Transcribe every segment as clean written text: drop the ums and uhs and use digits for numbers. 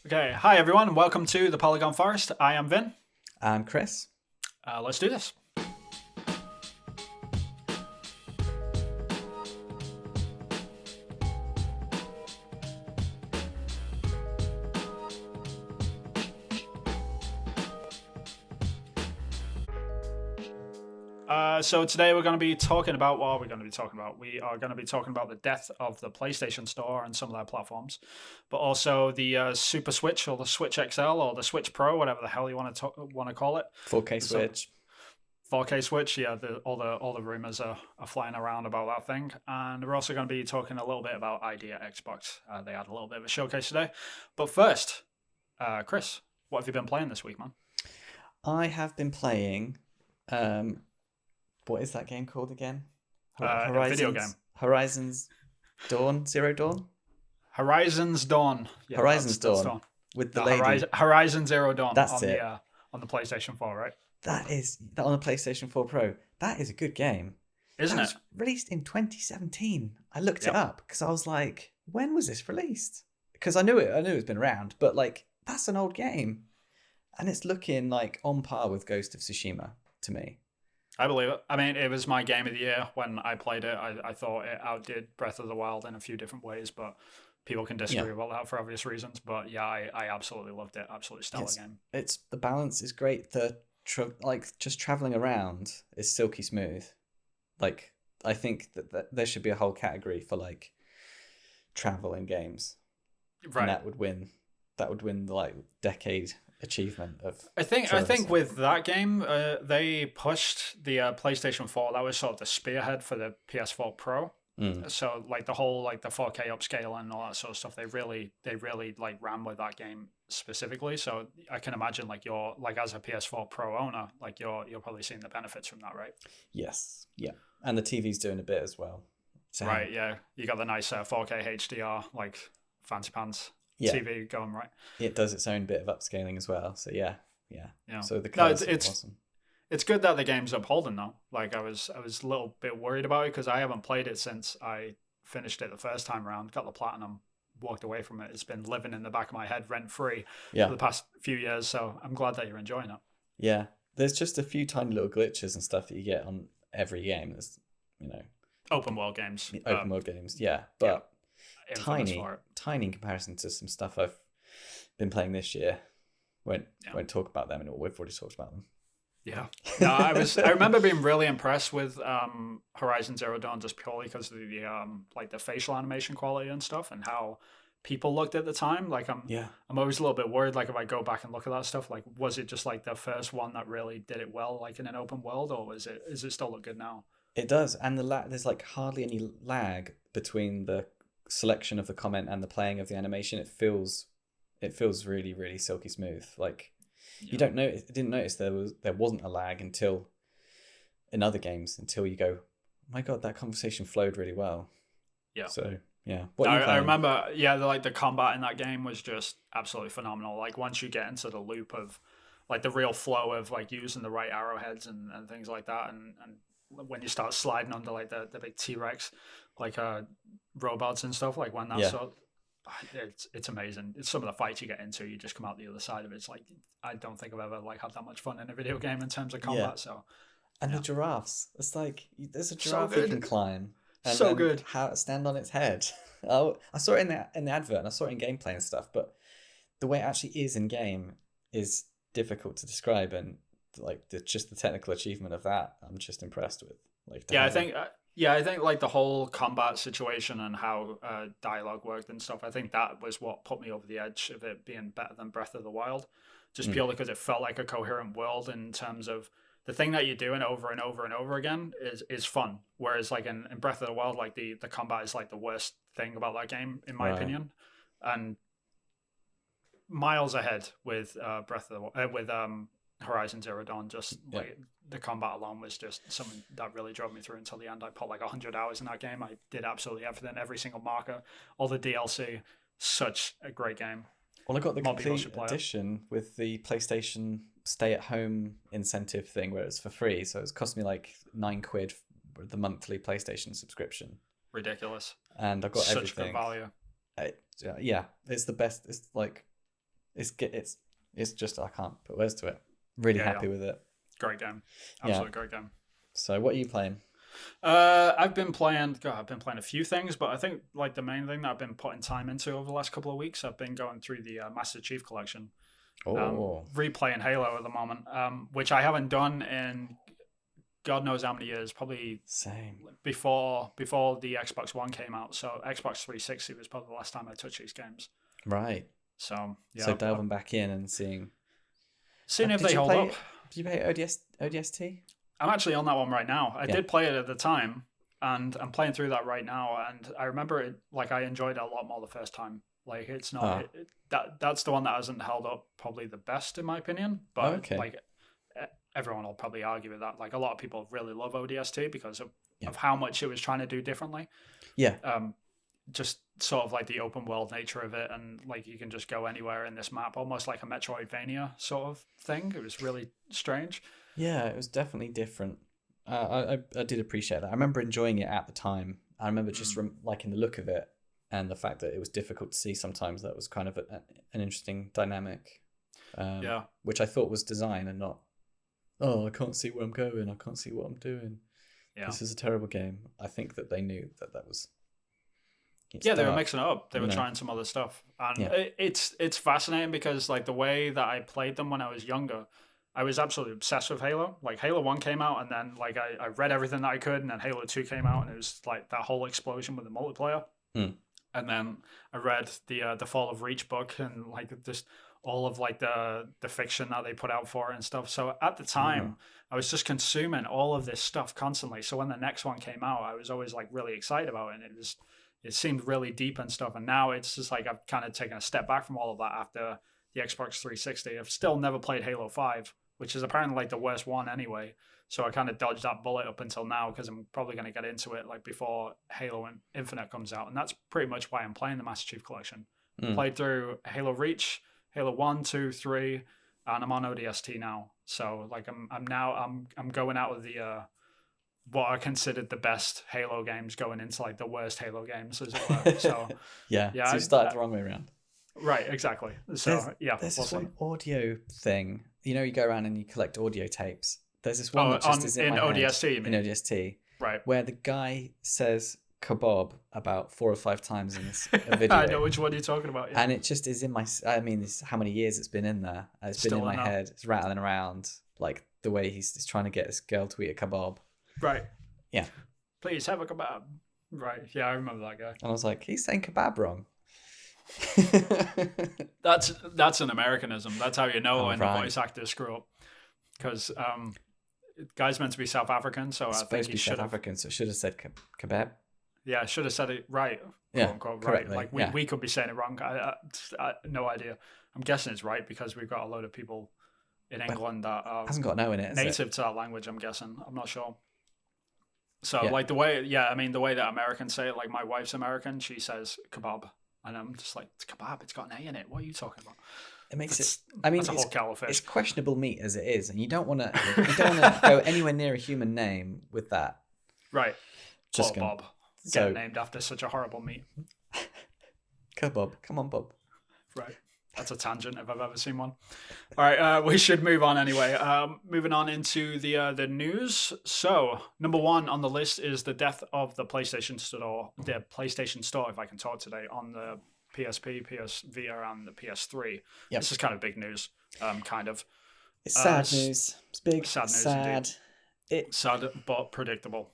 Okay, hi everyone, and welcome to the Polygon Forest. I am Vin. I'm Chris. Let's do this. So today we're going to be talking about what are we going to be talking about? We are going to be talking about the death of the PlayStation Store and some of their platforms, but also the Super Switch or the Switch XL or the Switch Pro, whatever the hell you want to call it. 4K Switch. 4K Switch, yeah. All the rumors are flying around about that thing, and we're also going to be talking a little bit about Idea Xbox. They had a little bit of a showcase today, but first, Chris, what have you been playing this week, man? I have been playing. What is that game called again? A video game. Horizons Dawn, Zero Dawn. Horizons Dawn. Yeah, Horizons Dawn. With the lady. Horizon Zero Dawn. That's it. On the PlayStation 4, right? That on the PlayStation 4 Pro. That is a good game. Isn't it? Was released in 2017. I looked it up because I was like, when was this released? Because I knew it's been around, but like that's an old game, and it's looking like on par with Ghost of Tsushima to me. I believe it. I mean, it was my game of the year when I played it. I thought it outdid Breath of the Wild in a few different ways, but people can disagree about that for obvious reasons. But yeah, I absolutely loved it. Absolutely stellar game. It's the balance is great. Just traveling around is silky smooth. Like I think that there should be a whole category for like travel in games, right? And that would win the like decade achievement of. I think with that game, they pushed the PlayStation 4. That was sort of the spearhead for the PS4 Pro. So like the whole like the 4K upscale and all that sort of stuff, they really like ran with that game specifically. So I can imagine like you're like as a PS4 Pro owner, like you're probably seeing the benefits from that, right? Yes, yeah, and the TV's doing a bit as well. So, right, yeah, you got the nice 4K HDR like fancy pants. TV going, right. It does its own bit of upscaling as well. So yeah. So the colors are awesome. It's good that the game's upholding though. Like I was a little bit worried about it because I haven't played it since I finished it the first time around. Got the platinum, walked away from it. It's been living in the back of my head rent free for the past few years. So I'm glad that you're enjoying it. Yeah, there's just a few tiny little glitches and stuff that you get on every game. There's open world games. Yeah, but. Tiny in comparison to some stuff I've been playing this year. Won't talk about them, and we've already talked about them. Yeah, no, I remember being really impressed with Horizon Zero Dawn just purely because of the like the facial animation quality and stuff, and how people looked at the time. Like I'm always a little bit worried. Like if I go back and look at that stuff, like was it just like the first one that really did it well, like in an open world, or is it still look good now? It does, and there's like hardly any lag between the selection of the comment and the playing of the animation. It feels really, really silky smooth. Like you didn't notice there wasn't a lag until in other games until you go, oh my god, that conversation flowed really well. Yeah. So yeah. I remember the combat in that game was just absolutely phenomenal. Like once you get into the loop of like the real flow of like using the right arrowheads and things like that, and when you start sliding under like the big T-Rex like robots and stuff, like when that's it's amazing. It's some of the fights you get into, you just come out the other side of it. It's like I don't think I've ever like had that much fun in a video game in terms of combat. The giraffes, it's like there's a giraffe you can climb good how to stand on its head. I saw it in the advert and I saw it in gameplay and stuff, but the way it actually is in game is difficult to describe, and like just the technical achievement of that I'm just impressed with. Like I think like the whole combat situation and how dialogue worked and stuff, I think that was what put me over the edge of it being better than Breath of the Wild, just purely because it felt like a coherent world in terms of the thing that you're doing over and over and over again is fun. Whereas like in Breath of the Wild, like the combat is like the worst thing about that game, in my opinion. And miles ahead with Horizon Zero Dawn. Just like the combat alone was just something that really drove me through until the end. I put like 100 hours in that game. I did absolutely everything, every single marker, all the DLC. Such a great game. Well, I got the complete edition with the PlayStation stay-at-home incentive thing where it's for free. So it's cost me like £9 for the monthly PlayStation subscription. Ridiculous. And I got such everything. Good value. It's the best. It's like It's just I can't put words to it. Really happy with it. Great game, absolutely great game. So what are you playing? I've been playing a few things, but I think like the main thing that I've been putting time into over the last couple of weeks, I've been going through the Master Chief Collection. Replaying Halo at the moment, which I haven't done in God knows how many years, probably same before the Xbox One came out. So Xbox 360 was probably the last time I touched these games. Right. So So delving back in and seeing if they hold up. Did you play ODST? I'm actually on that one right now. I did play it at the time, and I'm playing through that right now. And I remember it, like I enjoyed it a lot more the first time. Like it's not that's the one that hasn't held up probably the best in my opinion. But like everyone will probably argue with that. Like a lot of people really love ODST because of how much it was trying to do differently. Yeah. Just sort of like the open world nature of it, and like you can just go anywhere in this map, almost like a Metroidvania sort of thing. It was really strange. Yeah, it was definitely different. I did appreciate that. I remember enjoying it at the time. I remember just liking the look of it and the fact that it was difficult to see sometimes. That was kind of an interesting dynamic. Which I thought was design and not, I can't see where I'm going. I can't see what I'm doing. Yeah. This is a terrible game. I think that they knew that was... They were mixing it up. They were trying some other stuff. And it's fascinating because like the way that I played them when I was younger, I was absolutely obsessed with Halo. Like Halo 1 came out and then like I read everything that I could, and then Halo 2 came out and it was like that whole explosion with the multiplayer. And then I read the Fall of Reach book and like just all of like the fiction that they put out for it and stuff. So at the time I was just consuming all of this stuff constantly. So when the next one came out, I was always like really excited about it, and it seemed really deep and stuff. And now it's just like I've kind of taken a step back from all of that after the Xbox 360. I've still never played Halo 5, which is apparently like the worst one anyway. So I kind of dodged that bullet up until now because I'm probably going to get into it like before Halo Infinite comes out. And that's pretty much why I'm playing the Master Chief Collection. Played through Halo Reach, Halo 1, 2, 3, and I'm on ODST now. So like I'm going out of the what are considered the best Halo games going into like the worst Halo games, as it were. So so you started the wrong way around. Right, exactly. So there's this one audio thing. You know, you go around and you collect audio tapes. There's this one that just is in my ODST, head, you mean? in ODST, right? Where the guy says kebab about 4 or 5 times in this video. I know which one you're talking about. Yeah. And it just is in my. I mean, it's how many years it's been in there. It's been in my head. It's rattling around like the way he's trying to get this girl to eat a kebab. Right. Yeah. Please have a kebab. Right. Yeah, I remember that guy. And I was like, he's saying kebab wrong. That's an Americanism. That's how you know when the voice actors screw up. Because guy's meant to be South African, so I think he should have. South African, so should have said kebab. Yeah, I should have said it right. Yeah, unquote, correctly. Right. Like we could be saying it wrong. I no idea. I'm guessing it's right because we've got a load of people in England that are hasn't got no in it. Native to that language. I'm guessing. I'm not sure. So like the way that Americans say it, like my wife's American, she says kebab, and I'm just like, it's kebab. It's got an A in it. What are you talking about? It makes it. I mean, it's questionable meat as it is, and you don't want to go anywhere near a human name with that. Right. Just Bob. Get named after such a horrible meat. Kebab. Come on, Bob. Right. That's a tangent if I've ever seen one. All right, we should move on anyway. Moving on into the news. So, number 1 on the list is the death of the PlayStation Store. The PlayStation Store, if I can talk today, on the PSP, PS Vita, and the PS3. Yep. This is kind of big news, kind of. It's sad news. It's big. Sad news. Sad. Sad, but predictable.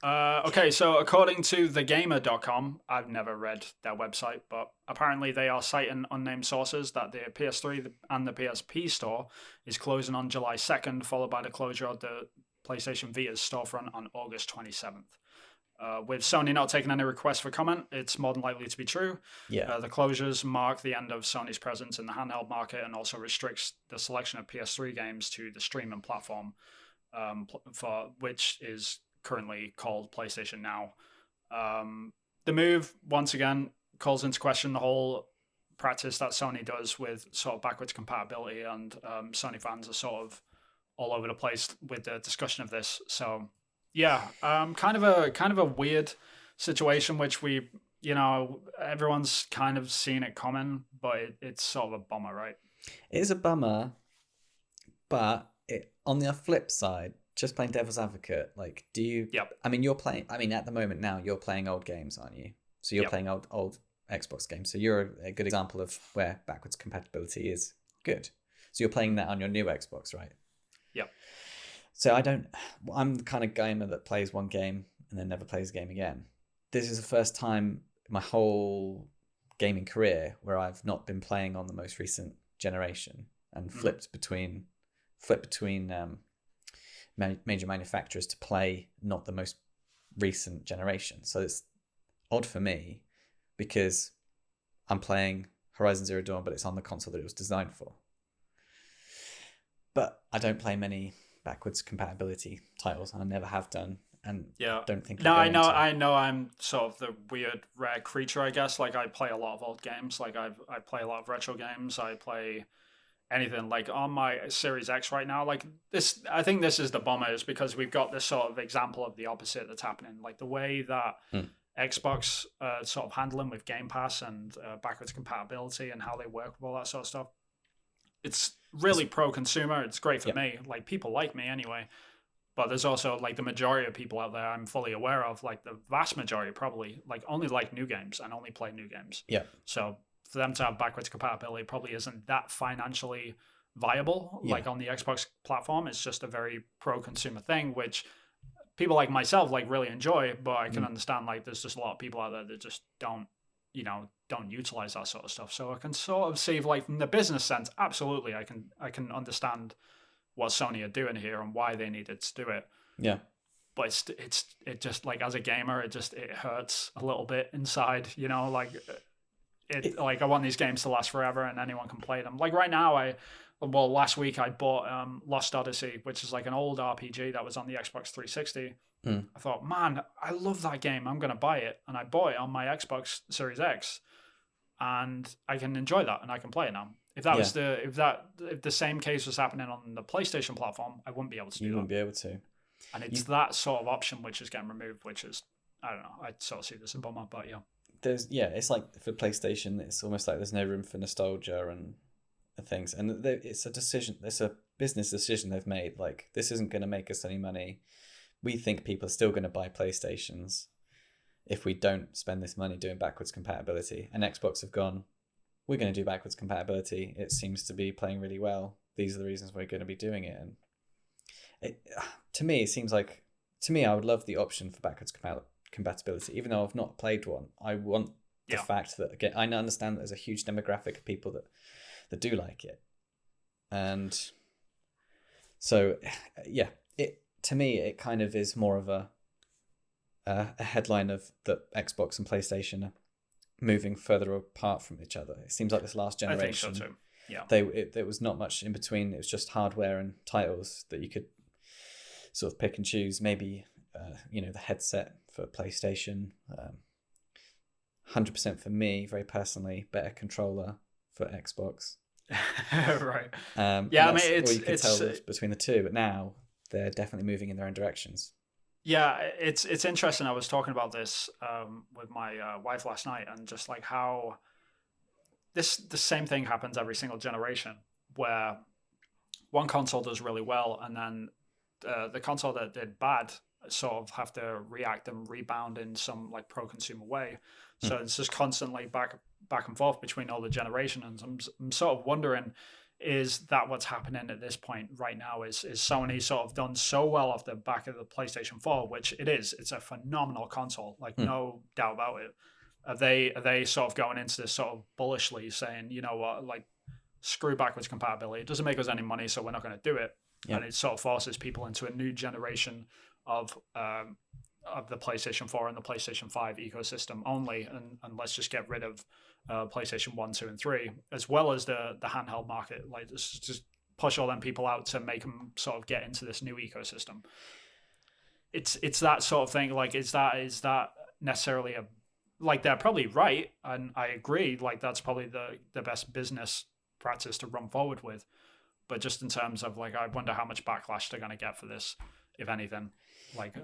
Okay, so according to thegamer.com, I've never read their website, but apparently they are citing unnamed sources that the PS3 and the PSP store is closing on July 2nd, followed by the closure of the PlayStation Vita's storefront on August 27th. With Sony not taking any requests for comment, it's more than likely to be true. Yeah. The closures mark the end of Sony's presence in the handheld market and also restricts the selection of PS3 games to the streaming platform, for which is currently called PlayStation Now. The move, once again, calls into question the whole practice that Sony does with sort of backwards compatibility, and Sony fans are sort of all over the place with the discussion of this. So yeah, kind of a weird situation, which we you know, everyone's kind of seen it coming, but it's sort of a bummer, right? It is a bummer, but on the flip side, just playing devil's advocate, like, do you? Yep. I mean, you're playing. I mean, at the moment now, you're playing old games, aren't you? So you're Yep. playing old Xbox games. So you're a good example of where backwards compatibility is good. So you're playing that on your new Xbox, right? Yep. So I'm the kind of gamer that plays one game and then never plays a game again. This is the first time in my whole gaming career where I've not been playing on the most recent generation and flipped between major manufacturers to play not the most recent generation. So it's odd for me because I'm playing Horizon Zero Dawn, but it's on the console that it was designed for. But I don't play many backwards compatibility titles, and I never have done, and Yeah. don't think. No, I'm going to. I know. I'm sort of the weird rare creature, I guess. Like I play a lot of old games. Like I play a lot of retro games. I play anything like on my Series X right now. Like this, I think this is the bummer, is because we've got this sort of example of the opposite that's happening. Like the way that Xbox sort of handling with Game Pass and backwards compatibility and how they work with all that sort of stuff. It's really pro-consumer. It's great for me. Like people like me anyway. But there's also like the majority of people out there I'm fully aware of, like the vast majority probably like only like new games and only play new games. Yeah. So for them to have backwards compatibility probably isn't that financially viable. Like on the Xbox platform, it's just a very pro-consumer thing, which people like myself like really enjoy. But I can understand like there's just a lot of people out there that just don't utilize that sort of stuff. So I can sort of see like from the business sense, absolutely, I can understand what Sony are doing here and why they needed to do it. Yeah. But it just like as a gamer, it hurts a little bit inside, you know, like like I want these games to last forever and anyone can play them. Like right now, last week I bought Lost Odyssey, which is like an old RPG that was on the Xbox 360. I thought, man, I love that game. I'm going to buy it. And I bought it on my Xbox Series X. And I can enjoy that and I can play it now. If that was if the same case was happening on the PlayStation platform, I wouldn't be able to do that. You wouldn't be able to. And it's that sort of option which is getting removed, which is, I don't know, I sort of see this as a bummer, but yeah. It's like for PlayStation, it's almost like there's no room for nostalgia and things. And it's a decision, it's a business decision they've made. Like, this isn't going to make us any money. We think people are still going to buy PlayStations if we don't spend this money doing backwards compatibility. And Xbox have gone, we're going to do backwards compatibility. It seems to be playing really well. These are the reasons we're going to be doing it. And to me, it seems like, I would love the option for backwards compatibility. Even though I've not played one, I want the fact that, again, I understand that there's a huge demographic of people that do like it. And so, to me, it kind of is more of a headline of that Xbox and PlayStation are moving further apart from each other. It seems like this last generation, I think so too. Yeah, there was not much in between. It was just hardware and titles that you could sort of pick and choose. Maybe the headset for PlayStation. 100% for me, very personally, better controller for Xbox. Right. I mean, it's tell between the two, but now they're definitely moving in their own directions. Yeah, it's interesting. I was talking about this with my wife last night, and just like how the same thing happens every single generation, where one console does really well, and then the console that did bad sort of have to react and rebound in some like pro-consumer way. So it's just constantly back and forth between all the generations. I'm sort of wondering, is that what's happening at this point right now? Is Sony sort of done so well off the back of the PlayStation 4, which it is. It's a phenomenal console, like no doubt about it. Are they sort of going into this sort of bullishly saying, you know what, like screw backwards compatibility. It doesn't make us any money, so we're not going to do it. Yep. And it sort of forces people into a new generation of the PlayStation 4 and the PlayStation 5 ecosystem only, and let's just get rid of PlayStation 1, 2, and 3, as well as the handheld market. Like, just push all them people out to make them sort of get into this new ecosystem. It's that sort of thing. Like, is that necessarily like, they're probably right, and I agree. Like, that's probably the best business practice to run forward with. But just in terms of, like, I wonder how much backlash they're going to get for this, if anything. Like,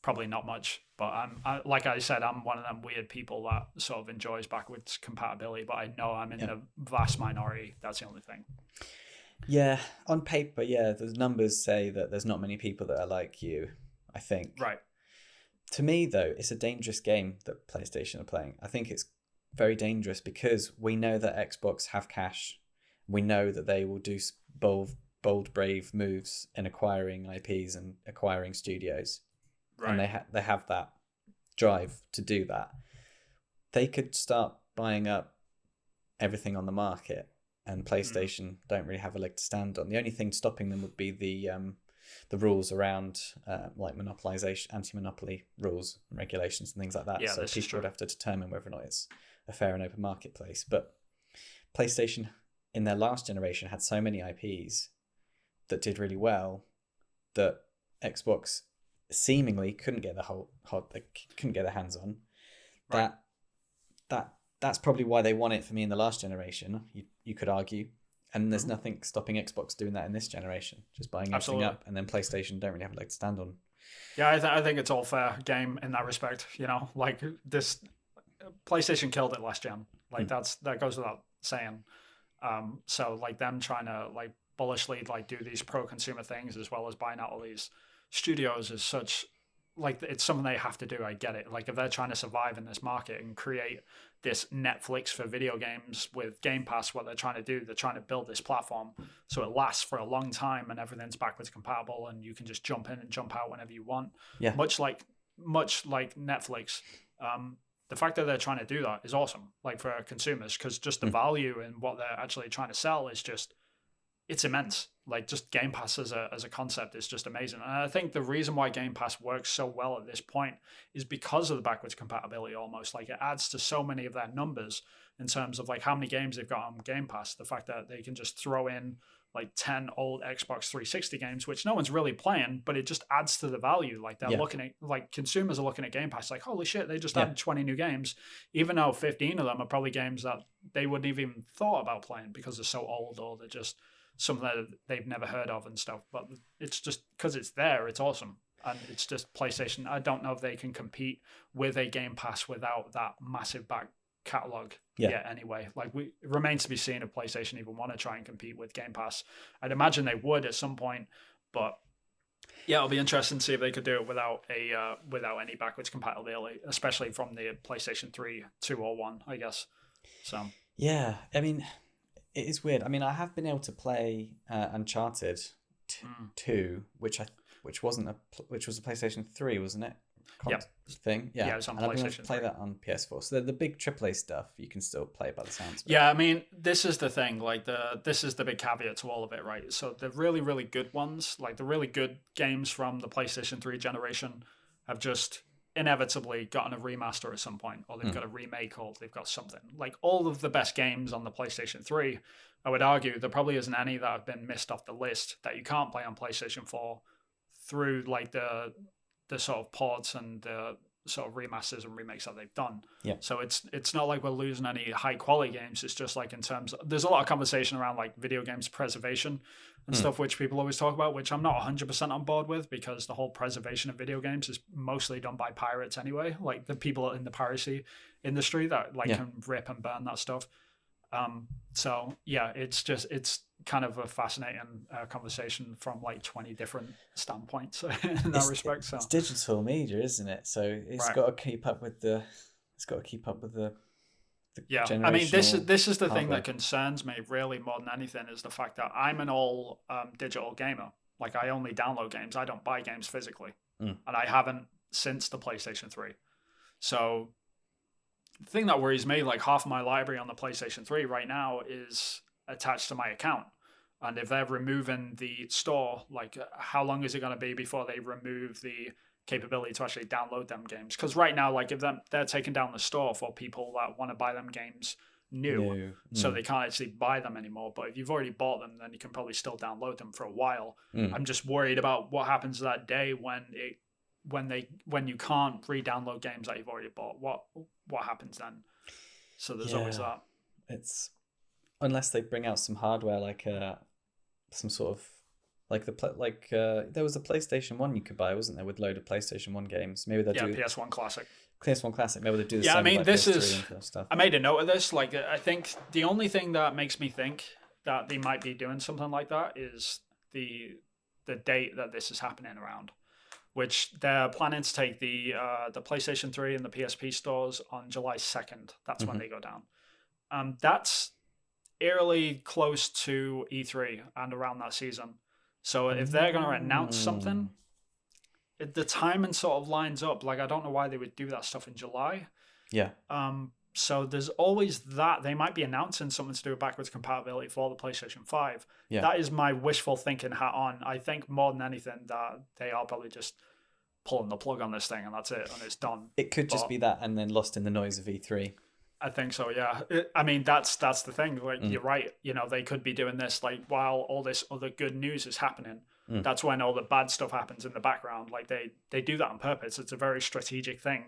probably not much. But like I said, I'm one of them weird people that sort of enjoys backwards compatibility. But I know I'm in the vast minority. That's the only thing. Yeah, on paper, yeah, the numbers say that there's not many people that are like you, I think. Right. To me, though, it's a dangerous game that PlayStation are playing. I think it's very dangerous because we know that Xbox have cash. We know that they will do bold, brave moves in acquiring IPs and acquiring studios. Right. And they have that drive to do that. They could start buying up everything on the market, and PlayStation don't really have a leg to stand on. The only thing stopping them would be the rules around like monopolization, anti-monopoly rules and regulations and things like that. Yeah, so people would have to determine whether or not it's a fair and open marketplace. But PlayStation in their last generation had so many IPs that did really well that Xbox seemingly couldn't get they couldn't get their hands on. Right. That's probably why they won it for me in the last generation. You could argue. And there's nothing stopping Xbox doing that in this generation, just buying everything up, and then PlayStation don't really have a leg to stand on. Yeah, I think it's all fair game in that respect. You know, like this, PlayStation killed it last gen. Like that goes without saying. So like them trying to like bullishly like do these pro consumer things as well as buying out all these studios is such like it's something they have to do. I get it. Like if they're trying to survive in this market and create this Netflix for video games with Game Pass, what they're trying to do, they're trying to build this platform so it lasts for a long time and everything's backwards compatible and you can just jump in and jump out whenever you want. Yeah. Much like Netflix. The fact that they're trying to do that is awesome, like for consumers, because just the value in what they're actually trying to sell is just, it's immense. Like just Game Pass as a concept is just amazing. And I think the reason why Game Pass works so well at this point is because of the backwards compatibility almost. Like it adds to so many of their numbers in terms of like how many games they've got on Game Pass. The fact that they can just throw in like 10 old Xbox 360 games, which no one's really playing, but it just adds to the value. Like they're looking at, like consumers are looking at Game Pass like, holy shit, they just added 20 new games, even though 15 of them are probably games that they wouldn't have even thought about playing because they're so old or they're just something that they've never heard of and stuff. But it's just because it's there, it's awesome. And it's just PlayStation. I don't know if they can compete with a Game Pass without that massive back catalog yet anyway. Like it remains to be seen if PlayStation even want to try and compete with Game Pass. I'd imagine they would at some point, but yeah, it'll be interesting to see if they could do it without any backwards compatibility, especially from the PlayStation 3, 2 or 1, I guess. So yeah, I mean, it is weird. I mean, I have been able to play Uncharted 2, which was a PlayStation 3, wasn't it? Thing. Yeah, it was on and I've been able PlayStation to play 3. that on PS4. So the big AAA stuff you can still play by the sounds of it. Yeah, I mean, this is the thing. Like this is the big caveat to all of it, right? So the really, really good ones, like the really good games from the PlayStation 3 generation, have just inevitably gotten a remaster at some point, or they've got a remake, or they've got something. Like all of the best games on the PlayStation 3, I would argue there probably isn't any that have been missed off the list that you can't play on PlayStation 4 through like the sort of ports and the sort of remasters and remakes that they've done. Yeah. So it's not like we're losing any high quality games. It's just like in terms of, there's a lot of conversation around like video games preservation and stuff, which people always talk about, which I'm not 100% on board with, because the whole preservation of video games is mostly done by pirates anyway. Like the people in the piracy industry that can rip and burn that stuff. So yeah, it's kind of a fascinating conversation from like 20 different standpoints in that respect. So it's digital media, isn't it? So it's got to keep up with the yeah. I mean, this is the thing that concerns me really more than anything, is the fact that I'm an all digital gamer. Like I only download games. I don't buy games physically, and I haven't since the PlayStation 3. So the thing that worries me, like half of my library on the PlayStation 3 right now is attached to my account. And if they're removing the store, like how long is it going to be before they remove the capability to actually download them games? Because right now, like if they're taking down the store for people that want to buy them games new. So they can't actually buy them anymore. But if you've already bought them, then you can probably still download them for a while. I'm just worried about what happens that day when you can't re-download games that you've already bought. What happens then? So there's always that. It's unless they bring out some hardware like some sort of Like there was a PlayStation 1 you could buy, wasn't there, with a load of PlayStation 1 games? Maybe they'll do PS1 Classic. PS1 Classic. Maybe they'll do the Yeah, same I mean, with, like, this PS3 is. and stuff. I made a note of this. Like, I think the only thing that makes me think that they might be doing something like that is the date that this is happening around, which they're planning to take the PlayStation 3 and the PSP stores on July 2nd. That's when they go down. That's eerily close to E3 and around that season. So if they're going to announce something, the timing sort of lines up. Like, I don't know why they would do that stuff in July. Yeah. So there's always that. They might be announcing something to do with backwards compatibility for the PlayStation 5. Yeah. That is my wishful thinking hat on. I think more than anything that they are probably just pulling the plug on this thing and that's it, and it's done. It could just be that and then lost in the noise of E3. I think so, yeah. I mean, that's the thing. Like, you're right. You know, they could be doing this like while all this other good news is happening. That's when all the bad stuff happens in the background. Like, they do that on purpose. It's a very strategic thing,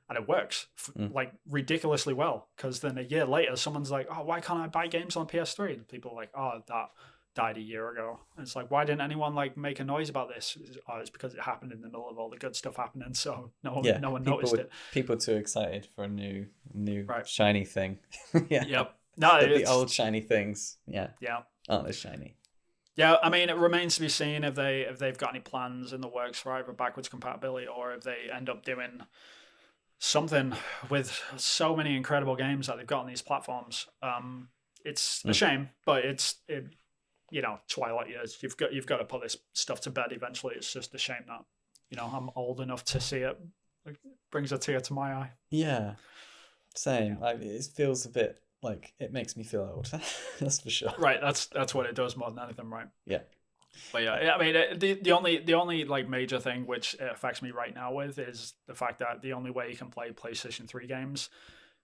and it works like ridiculously well. Because then a year later, someone's like, "Oh, why can't I buy games on PS3?" And people are like, "Oh, that died a year ago." And it's like, why didn't anyone like make a noise about this? Oh, it's because it happened in the middle of all the good stuff happening, so no one noticed it. People are too excited for a new right. shiny thing. Yeah. Yep. No, the old shiny things. Yeah. Yeah. Aren't as shiny. Yeah, I mean, it remains to be seen if they've got any plans in the works for either backwards compatibility or if they end up doing something with so many incredible games that they've got on these platforms. It's a shame, but you know, Twilight years. You've got to put this stuff to bed eventually. It's just a shame that, you know, I'm old enough to see it. It brings a tear to my eye. Yeah, same. Yeah. It feels a bit like it makes me feel old. That's for sure. Right. That's what it does more than anything, right? Yeah. But yeah, I mean, the only like major thing which it affects me right now with is the fact that the only way you can play PlayStation 3 games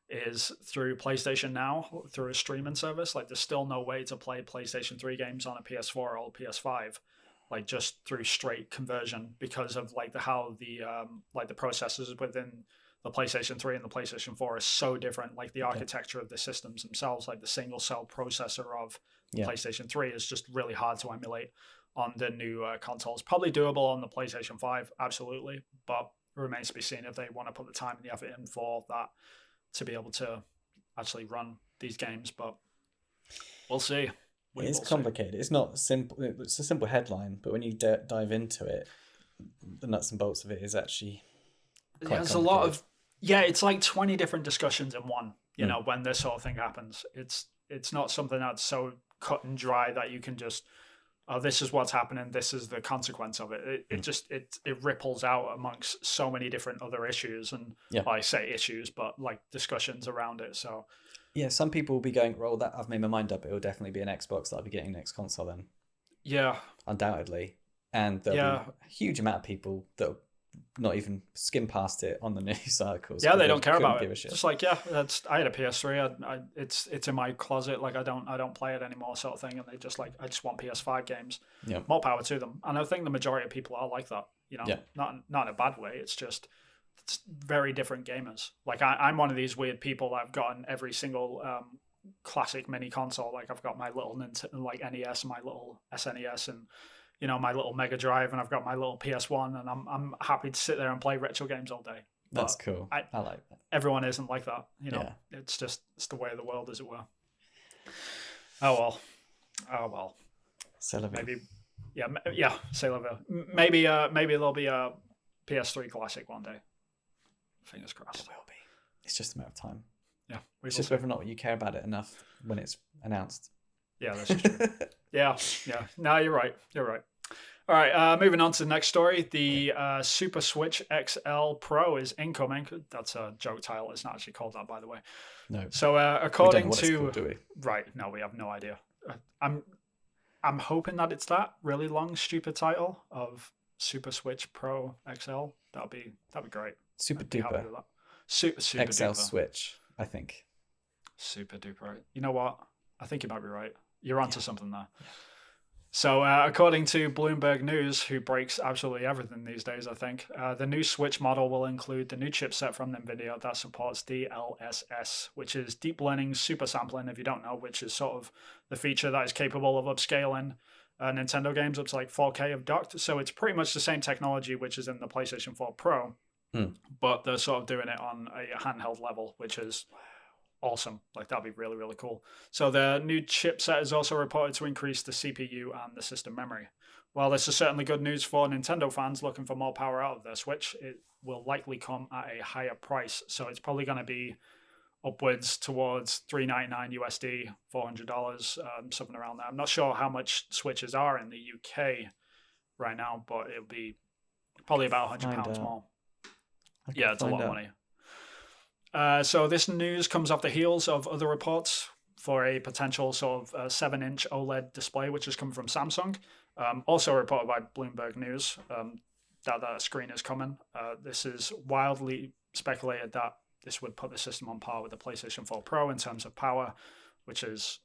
is through PlayStation Now, through a streaming service. Like, there's still no way to play PlayStation 3 games on a PS4 or a PS5, like just through straight conversion, because of like how the processors within the PlayStation 3 and the PlayStation 4 is so different. Like, the architecture of the systems themselves, like the single cell processor of PlayStation 3 is just really hard to emulate on the new consoles. Probably doable on the PlayStation 5, absolutely, but it remains to be seen if they want to put the time and the effort in for that to be able to actually run these games. But we'll see. It's complicated. It's not simple. It's a simple headline, but when you dive into it, the nuts and bolts of it is actually quite there's a lot of it's like 20 different discussions in one. You know, when this sort of thing happens, it's not something that's so cut and dry that you can just, oh, this is what's happening, this is the consequence of it. It ripples out amongst so many different other issues, and I say issues, but like discussions around it. So yeah, some people will be going, well, that I've made my mind up. It will definitely be an Xbox that I'll be getting next console then. Yeah. Undoubtedly. And there'll be a huge amount of people that will not even skim past it on the news articles. Yeah, they don't care about it. A shit. Just like, I had a PS3. It's in my closet. Like, I don't play it anymore, sort of thing. And they just like, I just want PS5 games. Yeah. More power to them. And I think the majority of people are like that. You know, not in a bad way. It's just very different gamers. Like, I'm one of these weird people that I've gotten every single classic mini console. Like, I've got my little Nintendo, like NES, and my little SNES, and you know, my little Mega Drive, and I've got my little PS1, and I'm happy to sit there and play retro games all day. That's cool. I like that. Everyone isn't like that, you know. Yeah. It's the way of the world, as it were. Oh well. C'est la vie. Maybe, c'est la vie. Maybe there'll be a PS3 classic one day. Fingers crossed. It will be. It's just a matter of time. Yeah, it's just whether or not you care about it enough when it's announced. Yeah, that's true. yeah. No, you're right. All right, moving on to the next story. The Super Switch XL Pro is incoming. That's a joke title. It's not actually called that, by the way. No. So according to... to... Called, do we? Right, no, we have no idea. I'm hoping that it's that really long, stupid title of Super Switch Pro XL. That'd be great. Super duper. Super XL duper. Switch, I think. Super duper. You know what? I think you might be right. You're onto something there. Yeah. So, according to Bloomberg News, who breaks absolutely everything these days, I think, the new Switch model will include the new chipset from NVIDIA that supports DLSS, which is Deep Learning Super Sampling, if you don't know, which is sort of the feature that is capable of upscaling Nintendo games up to like 4K have docked. So it's pretty much the same technology which is in the PlayStation 4 Pro, but they're sort of doing it on a handheld level, which is awesome. Like that'd be really, really cool. So the new chipset is also reported to increase the CPU and the system memory. While this is certainly good news for Nintendo fans looking for more power out of their Switch, it will likely come at a higher price. So it's probably going to be upwards towards $399 USD, $400, something around that. I'm not sure how much Switches are in the UK right now, but it'll be probably about £100 more. Yeah, it's a lot of money. So this news comes off the heels of other reports for a potential sort of 7-inch OLED display, which has come from Samsung. Also reported by Bloomberg News that screen is coming. This is wildly speculated that this would put the system on par with the PlayStation 4 Pro in terms of power, which is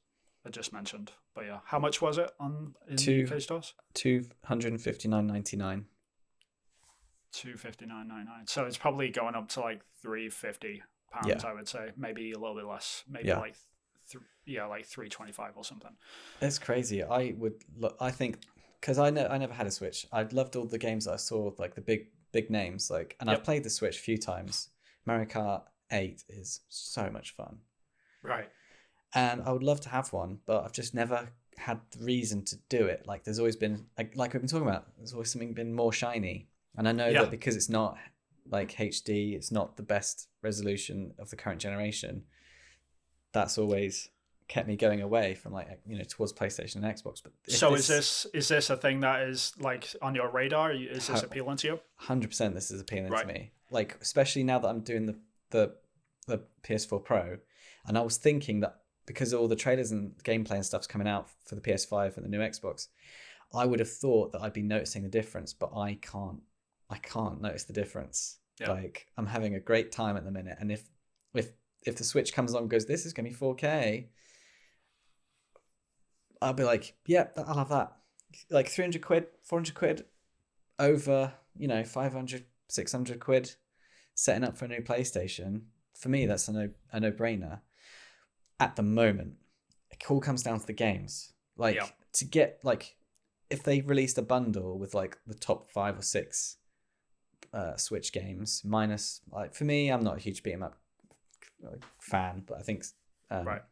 I just mentioned. But yeah, how much was it in UK stores? $259.99. $259.99. So it's probably going up to like £350. I would say, maybe a little bit less, maybe like $325 or something. It's crazy. I think because I never had a Switch. I loved all the games that I saw, like the big names, like, and I've played the Switch a few times. Mario Kart 8 is so much fun, right? And I would love to have one, but I've just never had the reason to do it. Like there's always been, like we've been talking about, there's always something been more shiny, and I know that because it's not like HD, it's not the best resolution of the current generation. That's always kept me going away from towards PlayStation and Xbox. But so is this a thing that is like on your radar? Is this appealing to you? 100% this is appealing to me. Like especially now that I'm doing the PS4 Pro, and I was thinking that because all the trailers and gameplay and stuff's coming out for the PS5 and the new Xbox, I would have thought that I'd be noticing the difference, but I can't notice the difference. Yeah. Like I'm having a great time at the minute, and if the Switch comes along and goes, this is going to be 4K, I'll be like, yeah, I'll have that. Like 300 quid, 400 quid over, 500, 600 quid setting up for a new PlayStation. For me, that's a no-brainer. At the moment, it all comes down to the games. To get, if they released a bundle with like the top 5 or 6 Switch games, minus, like, for me, I'm not a huge beat 'em up fan, but I think like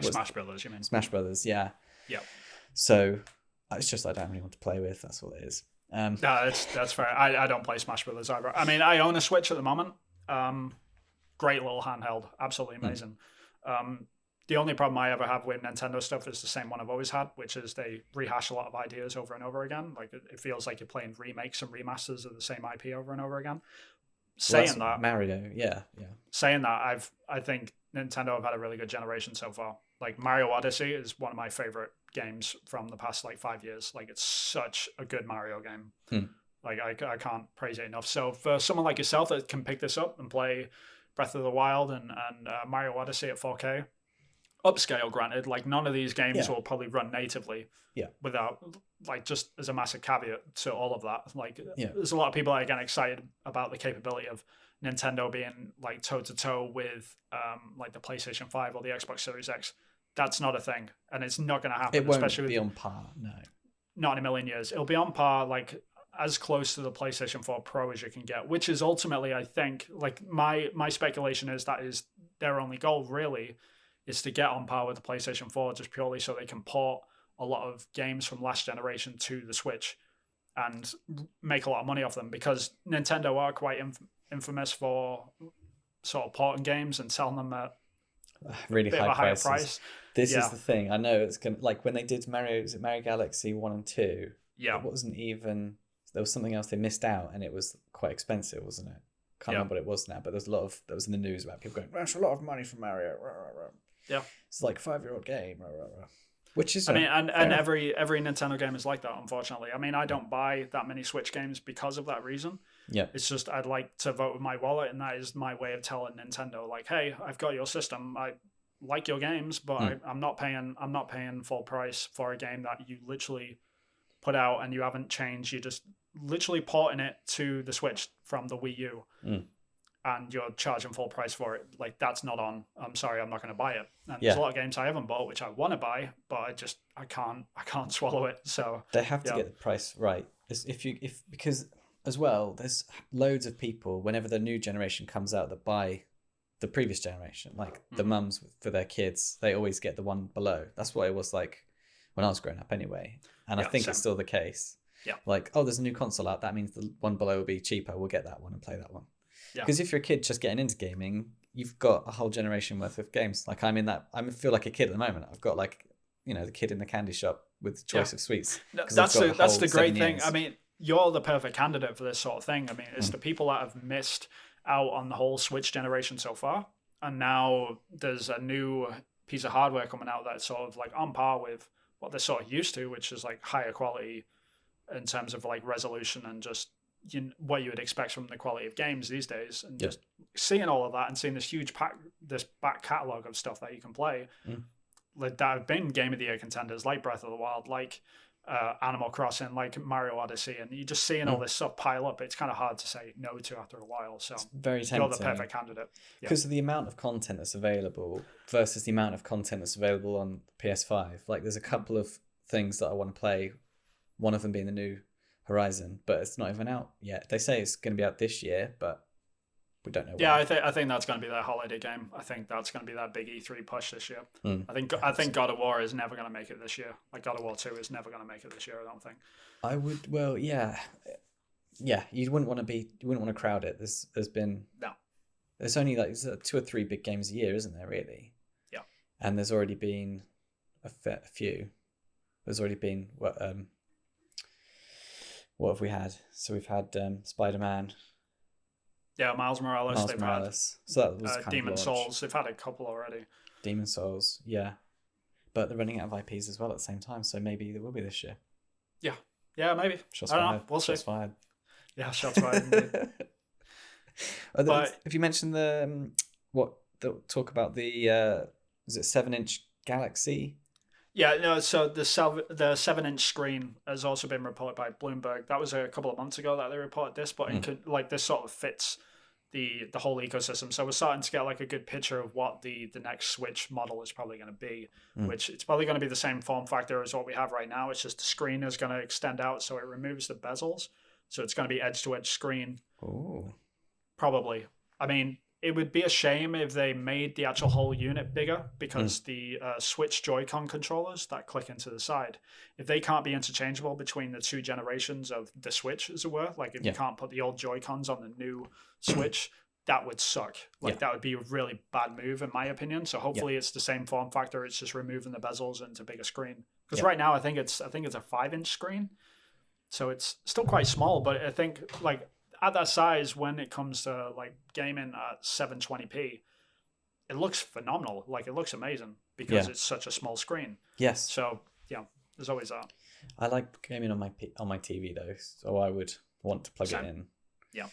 Smash Brothers, you mean? Smash Brothers, yeah. So it's just I don't really want to play with. That's all it is. No, that's fair. I don't play Smash Brothers either. I mean, I own a Switch at the moment. Great little handheld, absolutely amazing. The only problem I ever have with Nintendo stuff is the same one I've always had, which is they rehash a lot of ideas over and over again. Like it feels like you're playing remakes and remasters of the same IP over and over again. Saying that, Mario, yeah. Saying that, I think Nintendo have had a really good generation so far. Like Mario Odyssey is one of my favorite games from the past 5 years. Like it's such a good Mario game. Like I can't praise it enough. So for someone like yourself that can pick this up and play Breath of the Wild and Mario Odyssey at 4K, upscale granted, like none of these games will probably run natively without, like, just as a massive caveat to all of that, like there's a lot of people that are getting excited about the capability of Nintendo being like toe to toe with like the PlayStation 5 or the Xbox Series X. That's not a thing, and it's not going to happen. It won't be on par, no. Not in a million years. It'll be on par, like as close to the PlayStation 4 Pro as you can get, which is ultimately, I think, like my speculation is that is their only goal really, is to get on par with the PlayStation 4 just purely so they can port a lot of games from last generation to the Switch and make a lot of money off them, because Nintendo are quite infamous for sort of porting games and selling them at really high higher price. This is the thing. I know it's gonna, like when they did Mario Galaxy 1 and 2. Yeah, it wasn't even. There was something else they missed out, and it was quite expensive, wasn't it? Can't remember what it was now, but there's a lot of that was in the news about people going, "That's a lot of money for Mario." Yeah, it's like a 5-year-old game. Which is, and every Nintendo game is like that, unfortunately. I mean, I don't buy that many Switch games because of that reason. Yeah, it's just I'd like to vote with my wallet, and that is my way of telling Nintendo, like, hey, I've got your system, I like your games, but I'm not paying full price for a game that you literally put out and you haven't changed. You're just literally porting it to the Switch from the Wii U. and you're charging full price for it. Like, that's not on. I'm sorry, I'm not going to buy it. And Yeah. there's a lot of games I haven't bought which I want to buy, but I can't swallow it. So they have to get the price right. Because as well, there's loads of people whenever the new generation comes out that buy the previous generation, like the mums for their kids, they always get the one below. That's what it was like when I was growing up anyway. And I think same. It's still the case. Yeah. Like, oh, there's a new console out. That means the one below will be cheaper. We'll get that one and play that one. Yeah. Because if you're a kid just getting into gaming, you've got a whole generation worth of games. Like I feel like a kid at the moment. I've got like, the kid in the candy shop with choice of sweets. That's the great thing. I mean, you're the perfect candidate for this sort of thing. I mean, it's the people that have missed out on the whole Switch generation so far. And now there's a new piece of hardware coming out that's sort of like on par with what they're sort of used to, which is like higher quality in terms of like resolution and just what you would expect from the quality of games these days. And just seeing all of that and seeing this this back catalogue of stuff that you can play that have been Game of the Year contenders like Breath of the Wild, like Animal Crossing, like Mario Odyssey, and you're just seeing all this stuff pile up. It's kind of hard to say no to after a while. So it's very tempting. You're the perfect candidate. Because of the amount of content that's available versus the amount of content that's available on PS5. Like there's a couple of things that I want to play, one of them being the new Horizon, but it's not even out yet. They say it's going to be out this year, but we don't know. Yeah, I think that's going to be their holiday game. I think that's going to be that big E3 push this year. I think God of War is never going to make it this year. Like God of War 2 is never going to make it this year. I don't think. I would. Well, yeah. You wouldn't want to crowd it. There's been no. There's only like 2 or 3 big games a year, isn't there? Really. Yeah. And there's already been a few. There's already been what have we had? So we've had Spider-Man. Yeah, Miles Morales. They've had so that was Demon Souls. They've had a couple already. Demon Souls, yeah, but they're running out of IPs as well at the same time. So maybe there will be this year. Yeah, maybe. Shots I don't fired. know. We'll see. Shots fired. Yeah, shots fired. If you mentioned talk about the is it 7-inch Galaxy? Yeah, no. So the 7-inch screen has also been reported by Bloomberg. That was a couple of months ago that they reported this, but it could, like, this sort of fits the whole ecosystem. So we're starting to get like a good picture of what the next Switch model is probably going to be, which it's probably going to be the same form factor as what we have right now. It's just the screen is going to extend out, so it removes the bezels. So it's going to be edge-to-edge screen. Oh, probably. I mean, it would be a shame if they made the actual whole unit bigger, because the Switch Joy-Con controllers that click into the side, if they can't be interchangeable between the 2 generations of the Switch, as it were, like if you can't put the old Joy-Cons on the new Switch, that would suck. Like that would be a really bad move in my opinion. So hopefully it's the same form factor. It's just removing the bezels into bigger screen. Because right now I think it's a 5-inch screen, so it's still quite small. But I think like at that size, when it comes to like gaming at 720p, it looks phenomenal. Like it looks amazing because it's such a small screen. Yes. So there's always that. I like gaming on my TV though, so I would want to plug it in. Yeah,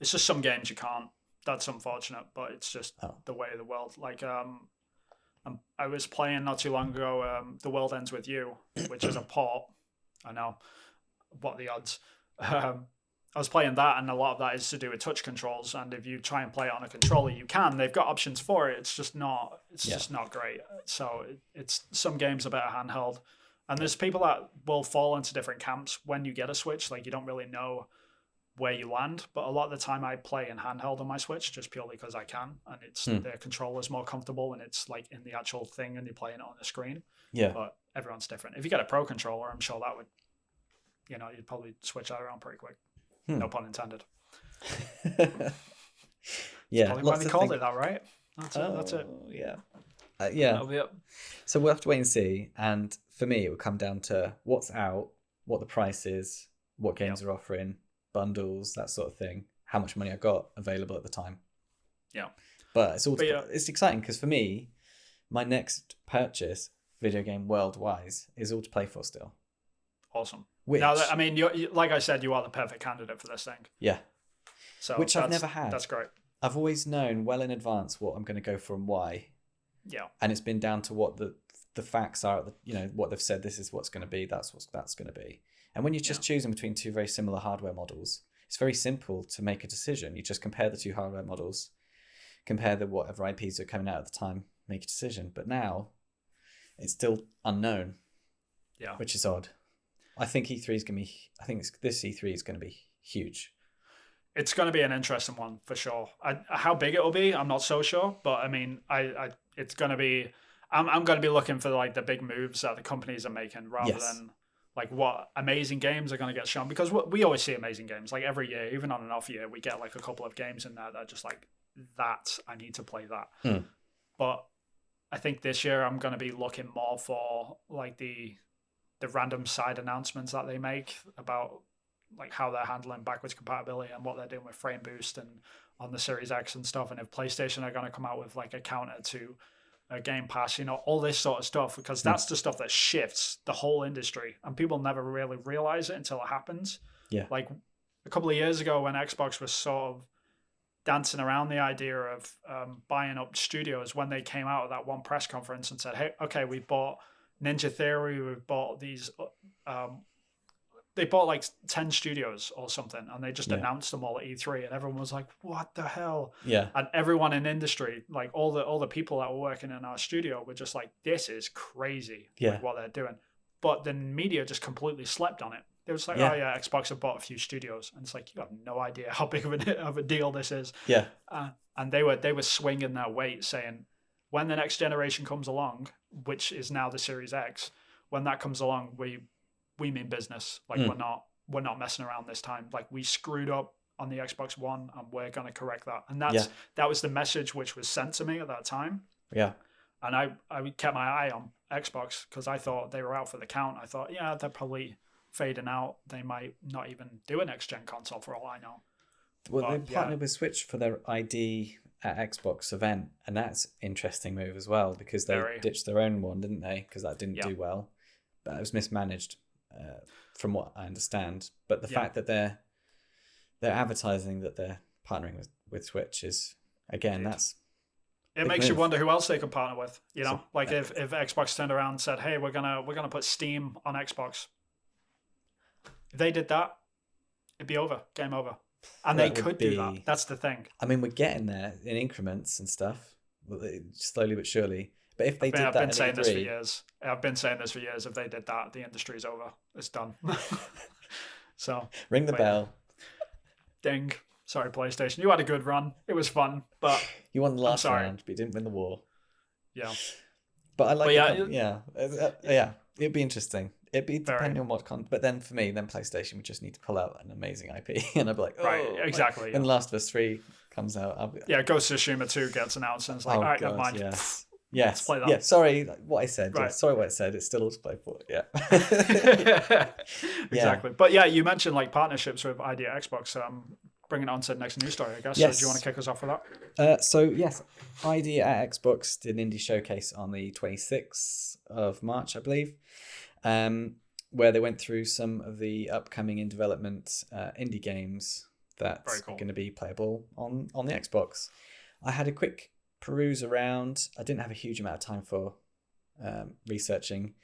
it's just some games you can't. That's unfortunate, but it's just the way of the world. Like I was playing not too long ago, The World Ends With You, which is a port. I know, what the odds? I was playing that, and a lot of that is to do with touch controls. And if you try and play it on a controller, you can. They've got options for it. It's just not. Just not great. So it's some games are better handheld, and there's people that will fall into different camps when you get a Switch. Like you don't really know where you land, but a lot of the time I play in handheld on my Switch just purely because I can, and it's the controller's more comfortable, and it's like in the actual thing, and you're playing it on the screen. Yeah. But everyone's different. If you get a pro controller, I'm sure that would, you'd probably switch that around pretty quick. No pun intended. Yeah. Probably why they called it that, right? That's it. Yeah. That'll be it. So we'll have to wait and see. And for me, it will come down to what's out, what the price is, what games are offering, bundles, that sort of thing, how much money I got available at the time. Yeah. But it's all it's exciting because for me, my next purchase, video game world-wise, is all to play for still. Awesome. Now, I mean, like I said, you are the perfect candidate for this thing. Yeah. So which I've never had. That's great. I've always known well in advance what I'm going to go for and why. Yeah. And it's been down to what the facts are, what they've said, this is what's going to be, that's what's going to be. And when you're just choosing between 2 very similar hardware models, it's very simple to make a decision. You just compare the two hardware models, compare the whatever IPs are coming out at the time, make a decision. But now it's still unknown, which is odd. I think E3 is going to be. I think this E3 is going to be huge. It's going to be an interesting one for sure. How big it will be, I'm not so sure. But I mean, it's going to be. I'm going to be looking for like the big moves that the companies are making rather than like what amazing games are going to get shown, because we always see amazing games like every year, even on an off year, we get like a couple of games in there that are just like that. I need to play that. But I think this year I'm going to be looking more for like the random side announcements that they make about like how they're handling backwards compatibility and what they're doing with frame boost and on the Series X and stuff, and if PlayStation are going to come out with like a counter to a Game Pass, all this sort of stuff, because that's the stuff that shifts the whole industry and people never really realize it until it happens. Like a couple of years ago when Xbox was sort of dancing around the idea of buying up studios, when they came out at that one press conference and said, hey, okay, we bought Ninja Theory, we've bought these they bought like 10 studios or something, and they just announced them all at E3, and everyone was like, what the hell? And everyone in industry, like all the people that were working in our studio were just like, this is crazy, like what they're doing. But the media just completely slept on it. They was like, oh yeah, Xbox have bought a few studios, and it's like, you have no idea how big of a deal this is. And they were swinging their weight, saying, when the next generation comes along, which is now the Series X, when that comes along, we mean business. Like we're not messing around this time. Like we screwed up on the Xbox One, and we're going to correct that. And that was the message which was sent to me at that time. And I kept my eye on Xbox because I thought they were out for the count. I thought, they're probably fading out. They might not even do a next gen console for all I know. Well, they partnered with Switch for their ID at Xbox event, and that's interesting move as well, because they ditched their own one, didn't they? Because that didn't do well, but it was mismanaged. From what I understand, but the fact that they're advertising that they're partnering with Switch is, again, it makes you wonder who else they could partner with. Like if Xbox turned around and said, "Hey, we're gonna put Steam on Xbox," if they did that, it'd be over, game over, and they could do that. That's the thing. I mean, we're getting there in increments and stuff, slowly but surely. But if they did that, I've been saying this for years. I've been saying this for years. If they did that, the industry's over. It's done. So ring the bell. Ding. Sorry, PlayStation. You had a good run. It was fun, but you won the last round, but you didn't win the war. Yeah. But I like. It'd be interesting. It'd be depending on what but then for me, then PlayStation would just need to pull out an amazing IP, and I'd be like, exactly. Like, when The Last of Us 3 comes out, Ghost of Tsushima 2 gets announced, and it's like, all right, never mind. Yes. Play that. Yeah. Sorry, what I said. Right. Sorry, what I said. It's still to play for. Yeah. Exactly. But you mentioned like partnerships with ID at Xbox. Bringing it on to the next news story, I guess. Yes. So do you want to kick us off with that? So yes, ID at Xbox did an indie showcase on the 26th of March, I believe, where they went through some of the upcoming in development indie games that are going to be playable on the Xbox. I had a quick peruse around. I didn't have a huge amount of time for researching.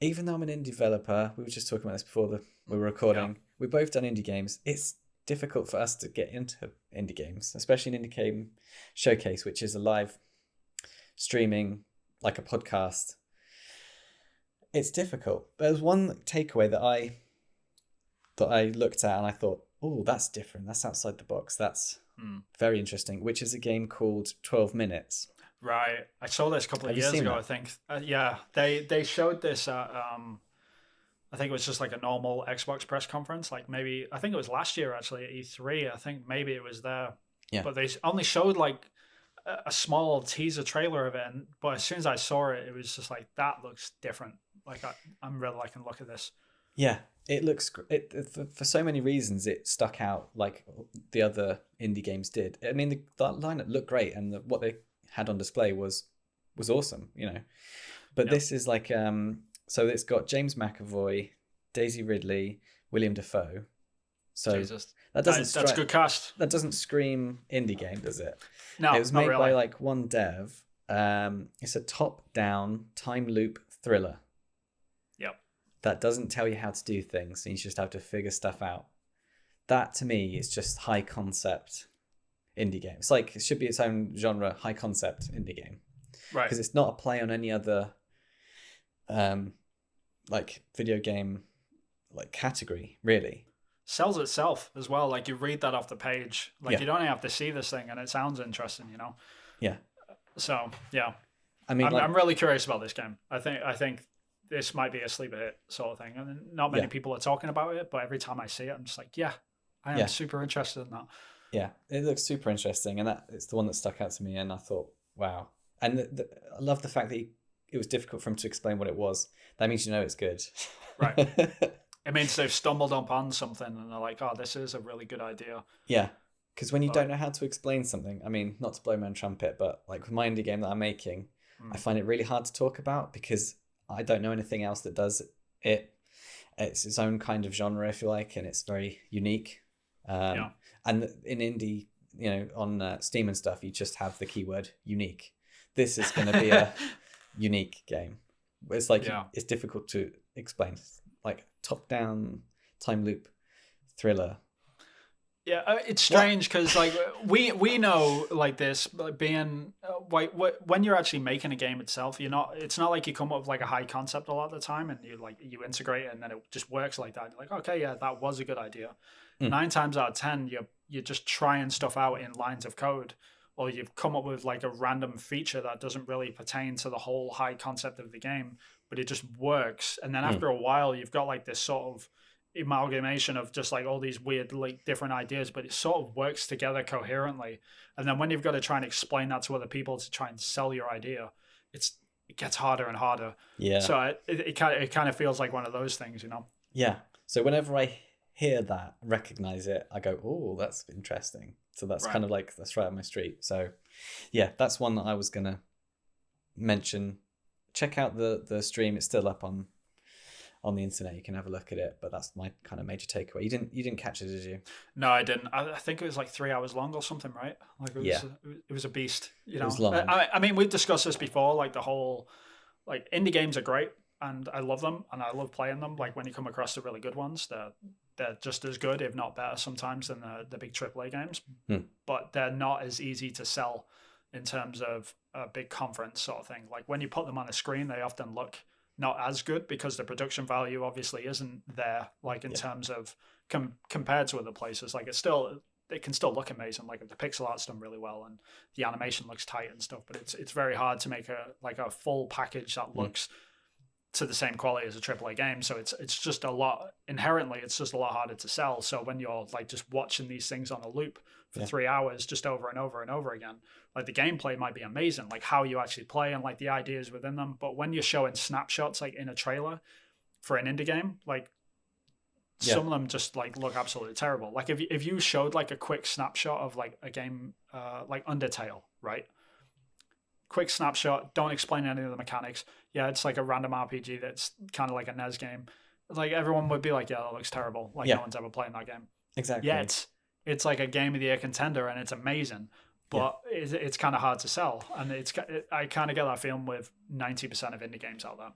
Even though I'm an indie developer, we were just talking about this before we were recording. We've both done indie games. It's difficult for us to get into indie games, especially an indie game showcase, which is a live streaming, like a podcast. It's difficult. There's one takeaway that I looked at and I thought, oh, that's different. That's outside the box. That's very interesting, which is a game called 12 Minutes. Right. I saw this a couple of years ago, I think. They showed this at, I think it was just like a normal Xbox press conference. Like maybe, I think it was last year actually at E3. I think maybe it was there. Yeah. But they only showed like a small teaser trailer of it. But as soon as I saw it, it was just like, that looks different. Like I'm really liking the look at this. Yeah. It looks for so many reasons. It stuck out like the other indie games did. I mean, the lineup looked great, and what they had on display was awesome, But this is like so it's got James McAvoy, Daisy Ridley, William Dafoe. So Jesus. that's a good cast. That doesn't scream indie game, does it? No, it was made by like one dev. It's a top-down time loop thriller. That doesn't tell you how to do things, and you just have to figure stuff out. that to me is just high concept indie game. It's like it should be its own genre, high concept indie game, Right. because it's not a play on any other like video game like category really. Sells itself as well. Like you read that off the page. Like Yeah. you don't even have to see this thing, and it sounds interesting. Yeah. So yeah, I mean, I'm really curious about this game. I think this might be a sleeper hit sort of thing, and not many Yeah. people are talking about it. But every time I see it, I'm just like, yeah, I am super interested in that. yeah, it looks super interesting, and that it's the one that stuck out to me. And I thought, wow, and I love the fact that it was difficult for him to explain what it was. That means it's good. Right. It means they've stumbled upon something, and they're like, oh, this is a really good idea. Yeah, because when you don't know how to explain something, I mean, not to blow my own trumpet, but like with my indie game that I'm making, I find it really hard to talk about because I don't know anything else that does it. It's its own kind of genre, if you like, and it's very unique. And in indie, on Steam and stuff, you just have the keyword unique. This is going to be a unique game. It's like it's difficult to explain. Like top-down time loop thriller. Yeah, it's strange because like we know like this like being when you're actually making a game itself, it's not like you come up with like a high concept a lot of the time and you integrate it and then it just works like that. You're like, okay, yeah, that was a good idea. 9 times out of 10, you're just trying stuff out in lines of code, or you've come up with like a random feature that doesn't really pertain to the whole high concept of the game, but it just works. And then after a while, you've got like this sort of amalgamation of just like all these weird like different ideas, but it sort of works together coherently. And then when you've got to try and explain that to other people to try and sell your idea, it gets harder and harder. Yeah. So it kind of feels like one of those things, Yeah. So whenever I hear that, recognize it, I go, oh, that's interesting. So that's kind of like, that's right up my street. So yeah, that's one that I was going to mention. Check out the stream. It's still up on the internet. You can have a look at it, but that's my kind of major takeaway. You didn't catch it, did you? No, I didn't. I think it was like 3 hours long or something, right? Like it was a beast. It was long. I mean, we've discussed this before. Like the whole, like indie games are great, and I love them, and I love playing them. Like when you come across the really good ones, they're just as good, if not better, sometimes than the big AAA games. But they're not as easy to sell in terms of a big conference sort of thing. Like when you put them on a screen, they often look not as good because the production value obviously isn't there, like in terms of compared to other places. Like it can still look amazing. Like if the pixel art's done really well and the animation looks tight and stuff, but it's very hard to make a full package that looks to the same quality as a AAA game. So it's just a lot inherently. It's just a lot harder to sell. So when you're like just watching these things on a loop for 3 hours, just over and over and over again, like the gameplay might be amazing, like how you actually play and like the ideas within them. But when you're showing snapshots like in a trailer for an indie game, like some of them just like look absolutely terrible. Like if you showed like a quick snapshot of like a game like Undertale, right? Quick snapshot, don't explain any of the mechanics. Yeah, it's like a random RPG that's kind of like a NES game. Like everyone would be like, yeah, that looks terrible. Like no one's ever playing that game. Exactly. Yeah, it's like a game of the year contender and it's amazing, but it's kind of hard to sell. And I kind of get that feeling with 90% of indie games out there.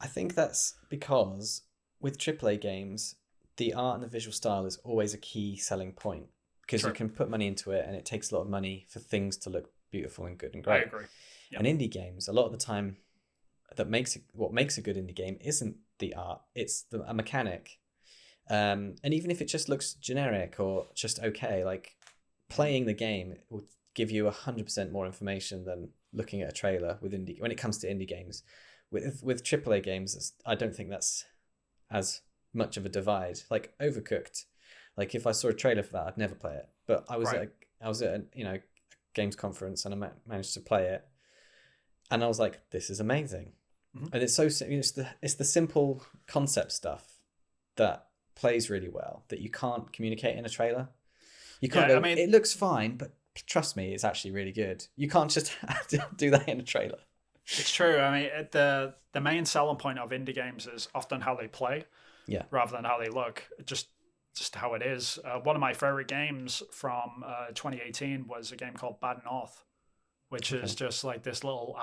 I think that's because with AAA games, the art and the visual style is always a key selling point because you can put money into it and it takes a lot of money for things to look beautiful and good and great. I agree. And indie games, a lot of the time, what makes a good indie game isn't the art; it's a mechanic. And even if it just looks generic or just okay, like playing the game will give you 100% more information than looking at a trailer with indie. When it comes to indie games, with AAA games, I don't think that's as much of a divide. Like Overcooked, like if I saw a trailer for that, I'd never play it. But I was at a games conference and I managed to play it. And I was like, "This is amazing," and it's so it's the simple concept stuff that plays really well that you can't communicate in a trailer. You can't go, it looks fine, but trust me, it's actually really good. You can't just do that in a trailer. It's true. I mean, the main selling point of indie games is often how they play, rather than how they look. Just how it is. One of my favorite games from 2018 was a game called Bad North, which is just like this little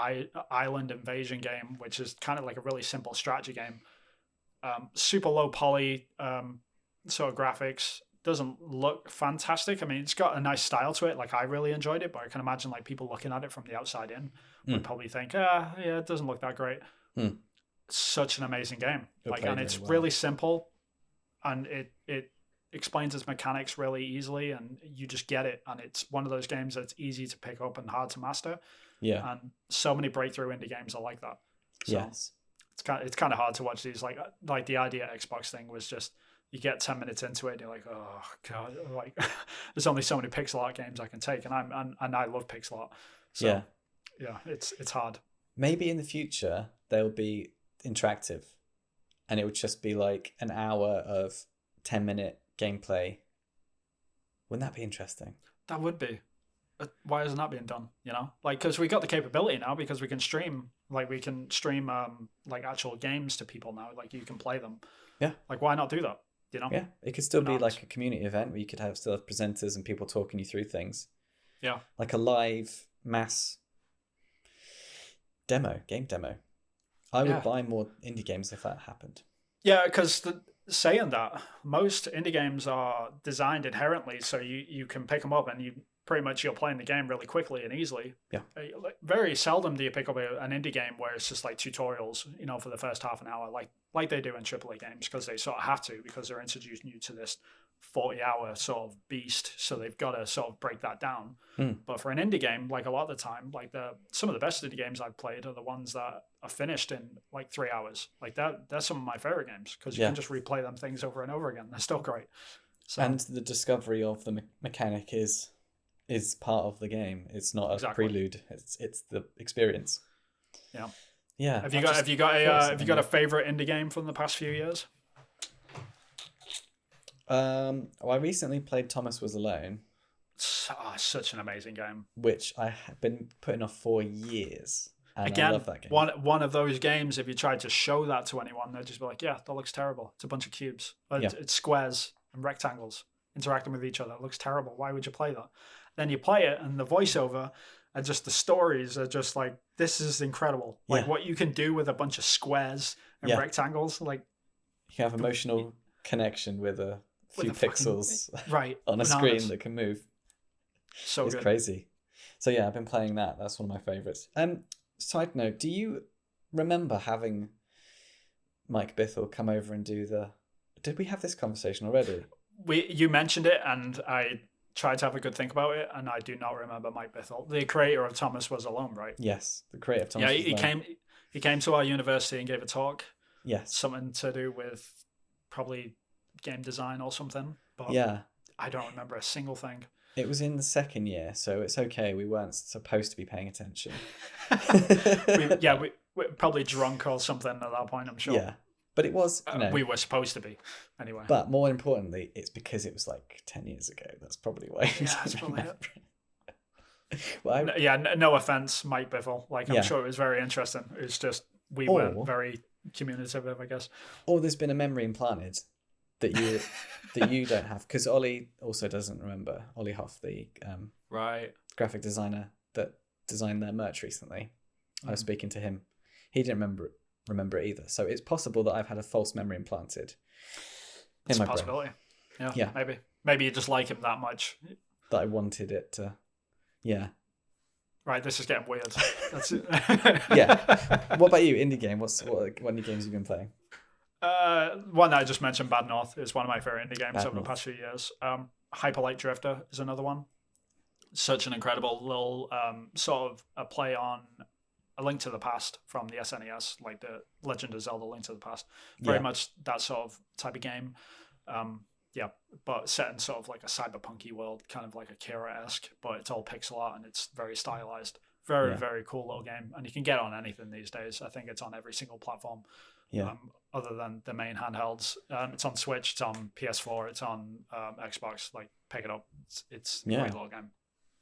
island invasion game, which is kind of like a really simple strategy game. Super low poly sort of graphics. doesn't look fantastic. I mean, it's got a nice style to it. Like, I really enjoyed it, but I can imagine like people looking at it from the outside in would probably think, yeah, it doesn't look that great. Such an amazing game. Like, and it's really simple, and it explains its mechanics really easily, and you just get it. And it's one of those games that's easy to pick up and hard to master. Yeah. And so many breakthrough indie games are like that. So yes. It's kind of hard to watch these. Like the idea Xbox thing was just, you get 10 minutes into it and you're like, oh god, like there's only so many pixel art games I can take, and I love pixel art. So yeah, it's hard. Maybe in the future they'll be interactive, and it would just be like an hour of 10-minute gameplay. Wouldn't that be interesting? That would be. Why isn't that being done? You know, like, because we got the capability now, because we can stream like actual games to people now. Like, you can play them. Yeah. Like, why not do that? You know? Yeah, it could still be like a community event where you could still have presenters and people talking you through things. Yeah. Like a live mass game demo. I would buy more indie games if that happened. Yeah, because saying that, most indie games are designed inherently so you can pick them up and you're playing the game really quickly and easily. Yeah. Very seldom do you pick up an indie game where it's just like tutorials, you know, for the first half an hour, like they do in AAA games, because they sort of have to, because they're introducing you to this 40-hour sort of beast, so they've got to sort of break that down. But for an indie game, like, a lot of the time, like some of the best indie games I've played are the ones that are finished in like 3 hours. Like that's some of my favorite games, because you can just replay them things over and over again. They're still great. So, and the discovery of the mechanic is part of the game. It's not a prelude. It's the experience. Yeah. Yeah. Have you got a favorite indie game from the past few years? I recently played Thomas Was Alone. Such an amazing game, which I have been putting off for years. And again, I love that game. One of those games, if you tried to show that to anyone, they'd just be like, yeah, that looks terrible. It's a bunch of cubes. It's squares and rectangles interacting with each other. It looks terrible. Why would you play that? Then you play it, and the voiceover and just the stories are just like, this is incredible. Like, what you can do with a bunch of squares and rectangles. Like, you have emotional connection with a few pixels on a screen that can move. So it's good. Crazy. So yeah, I've been playing that. That's one of my favorites. Side note, do you remember having Mike Bithell come over and do did we have this conversation already? You mentioned it, and I tried to have a good think about it, and I do not remember Mike Bithell, the creator of Thomas Was Alone, right? Yes, the creator of Thomas Was Alone. He came to our university and gave a talk. Yes. Something to do with probably game design or something. But I don't remember a single thing. It was in the second year, so it's okay. We weren't supposed to be paying attention. We're probably drunk or something at that point, I'm sure. Yeah, but it was, we were supposed to be, anyway. But more importantly, it's because it was like 10 years ago. That's probably why. Yeah, that's probably it. No offense, Mike Bithell. Like, I'm sure it was very interesting. It's just, we weren't very communicative, I guess. Or there's been a memory implanted that you don't have, because Ollie also doesn't remember. Ollie Hoff, the graphic designer that designed their merch recently. I was speaking to him. He didn't remember it either. So it's possible that I've had a false memory implanted in my brain. It's a possibility. Yeah, maybe you just like him that much that I wanted it to. Yeah. Right, this is getting weird. That's it. Yeah. What about you? Indie game? What indie games have you been playing? One that I just mentioned, Bad North, is one of my favorite indie games over the past few years. Hyper Light Drifter is another one. Such an incredible little sort of a play on A Link to the Past from the SNES, like the Legend of Zelda: Link to the Past. Very much that sort of type of game. But set in sort of like a cyberpunky world, kind of like Akira-esque, but it's all pixel art and it's very stylized. Very, very cool little game. And you can get on anything these days. I think it's on every single platform. Other than the main handhelds. It's on Switch, it's on PS4, it's on Xbox. Like, pick it up. It's a great little game.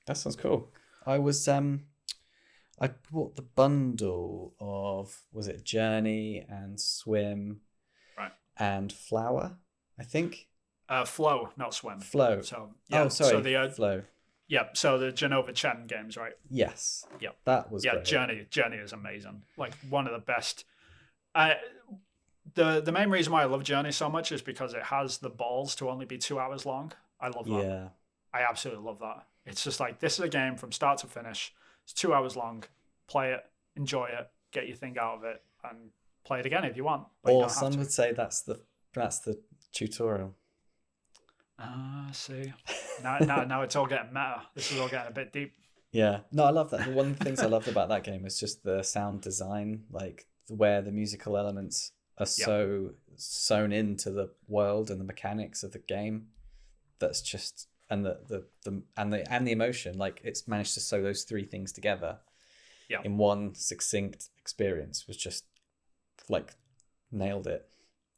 That sounds cool. I was I bought the bundle of, was it Journey and Swim and Flower, I think? Flow, not Swim. Flow. So Flow. Yeah, so the Genova Chen games, right? Yes. Yeah. That was great. Journey is amazing. Like, one of the best. the main reason why I love Journey so much is because it has the balls to only be 2 hours long. I love that. Yeah. I absolutely love that. It's just like, this is a game from start to finish. It's 2 hours long. Play it, enjoy it, get your thing out of it, and play it again if you want. But you Or don't have some to. would say that's the tutorial. See. Now it's all getting meta. This is all getting a bit deep. Yeah. No, I love that. One of the things I loved about that game is just the sound design, like where the musical elements are so sewn into the world and the mechanics of the game. That's just, and the emotion, like it's managed to sew those three things together in one succinct experience, was just like nailed it.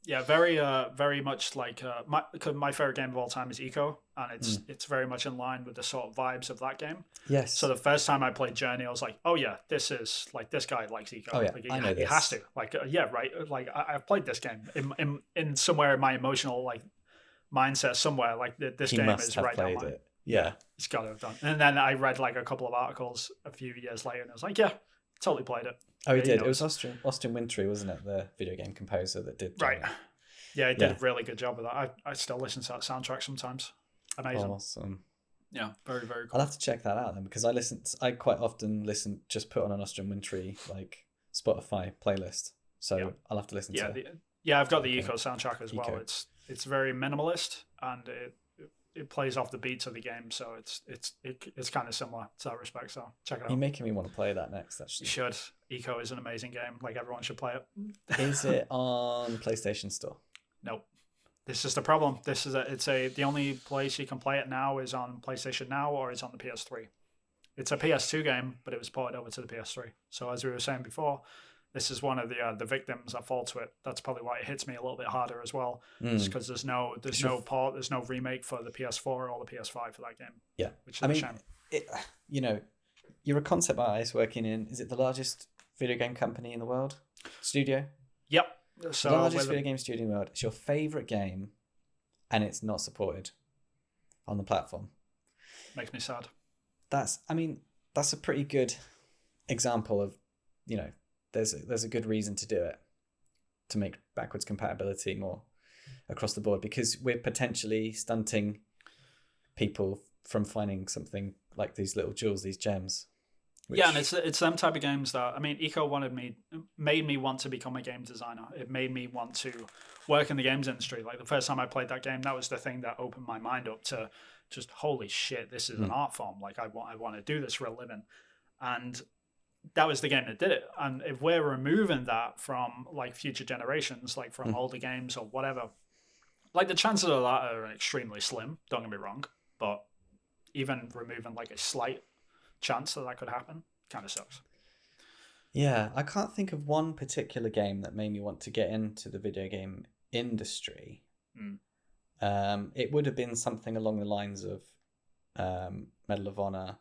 Yeah, very much like my favorite game of all time is Eco, and it's very much in line with the sort of vibes of that game. Yes. So the first time I played Journey, I was like, oh yeah, this is like, this guy likes Eco. Oh yeah, like, I know this. He has to. Like, yeah, right. Like I've played this game in somewhere in my emotional like mindset somewhere. Like this game is right down mine. Yeah, it's got to have done. And then I read like a couple of articles a few years later, and I was like, yeah, totally played it. Oh, he did. It was Austin Wintory, wasn't it? The video game composer that did. Right. Yeah, he did a really good job with that. I still listen to that soundtrack sometimes. Amazing. Awesome. Yeah, very, very cool. I'll have to check that out then, because I quite often just put on an Austin Wintory like Spotify playlist. So I'll have to listen to it. I've got the Eco soundtrack as well. It's very minimalist, and it plays off the beats of the game, so it's kind of similar to that respect. So check it out. You're making me want to play that next. Actually, you should. Eco is an amazing game. Like, everyone should play it. Is it on PlayStation Store? Nope. This is the problem. The only place you can play it now is on PlayStation Now, or it's on the PS3. It's a PS2 game, but it was ported over to the PS3. So as we were saying before, this is one of the victims that fall to it. That's probably why it hits me a little bit harder as well. It's because there's no port, there's no remake for the PS4 or the PS5 for that game. Yeah, which is a shame. You're a concept artist working in, is it the largest video game company in the world? Studio? Yep. So the largest video game studio in the world. It's your favorite game, and it's not supported on the platform. Makes me sad. That's a pretty good example of, there's a good reason to do it, to make backwards compatibility more across the board, because we're potentially stunting people from finding something like these little jewels, these gems. Yeah, and it's them type of games that, Eco made me want to become a game designer. It made me want to work in the games industry. Like, the first time I played that game, that was the thing that opened my mind up to just, holy shit, this is an art form. Like, I want to do this for a living. And that was the game that did it. And if we're removing that from like future generations, like from older games or whatever, like, the chances of that are extremely slim, don't get me wrong. But even removing like a slight chance that could happen kind of sucks. Yeah, I can't think of one particular game that made me want to get into the video game industry. It would have been something along the lines of Medal of Honor,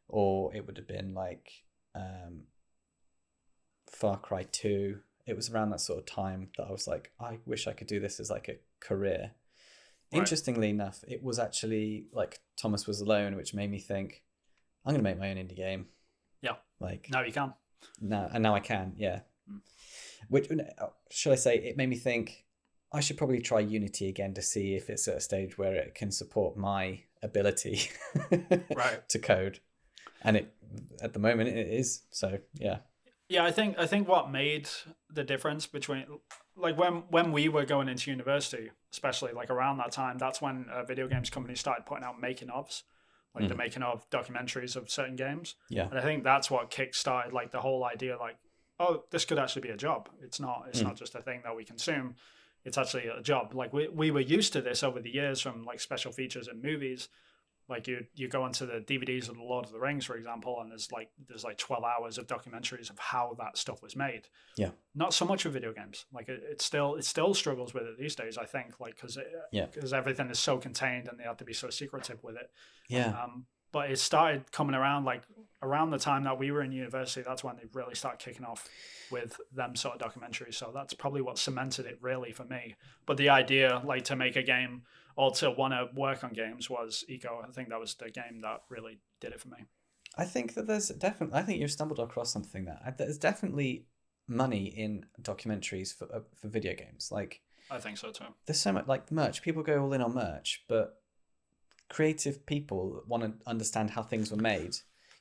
or it would have been like Far Cry 2. It was around that sort of time that I was like, I wish I could do this as like a career. Right. Interestingly enough, it was actually like Thomas Was Alone, which made me think, I'm going to make my own indie game. Yeah. Like, now you can. Now I can, yeah. Which, should I say, it made me think I should probably try Unity again to see if it's at a stage where it can support my ability to code. And at the moment it is. So, yeah. Yeah, I think what made the difference between, like, when we were going into university, especially like around that time, that's when video games companies started putting out making ofs. Like the making of documentaries of certain games. Yeah. And I think that's what kickstarted like the whole idea, like, oh, this could actually be a job. It's not just a thing that we consume. It's actually a job. Like, we were used to this over the years from like special features in movies. Like, you go into the DVDs of The Lord of the Rings, for example, and there's like 12 hours of documentaries of how that stuff was made. Yeah. Not so much with video games. Like, it still struggles with it these days, I think, like, because everything is so contained and they have to be so secretive with it. Yeah. But it started coming around like around the time that we were in university. That's when they really started kicking off with them sort of documentaries. So that's probably what cemented it really for me. But the idea, like, to make a game or to want to work on games was Eco. I think that was the game that really did it for me. I think that I think you've stumbled across something there. There's definitely money in documentaries for video games. Like, I think so too. there's so much like merch. People go all in on merch, but creative people want to understand how things were made.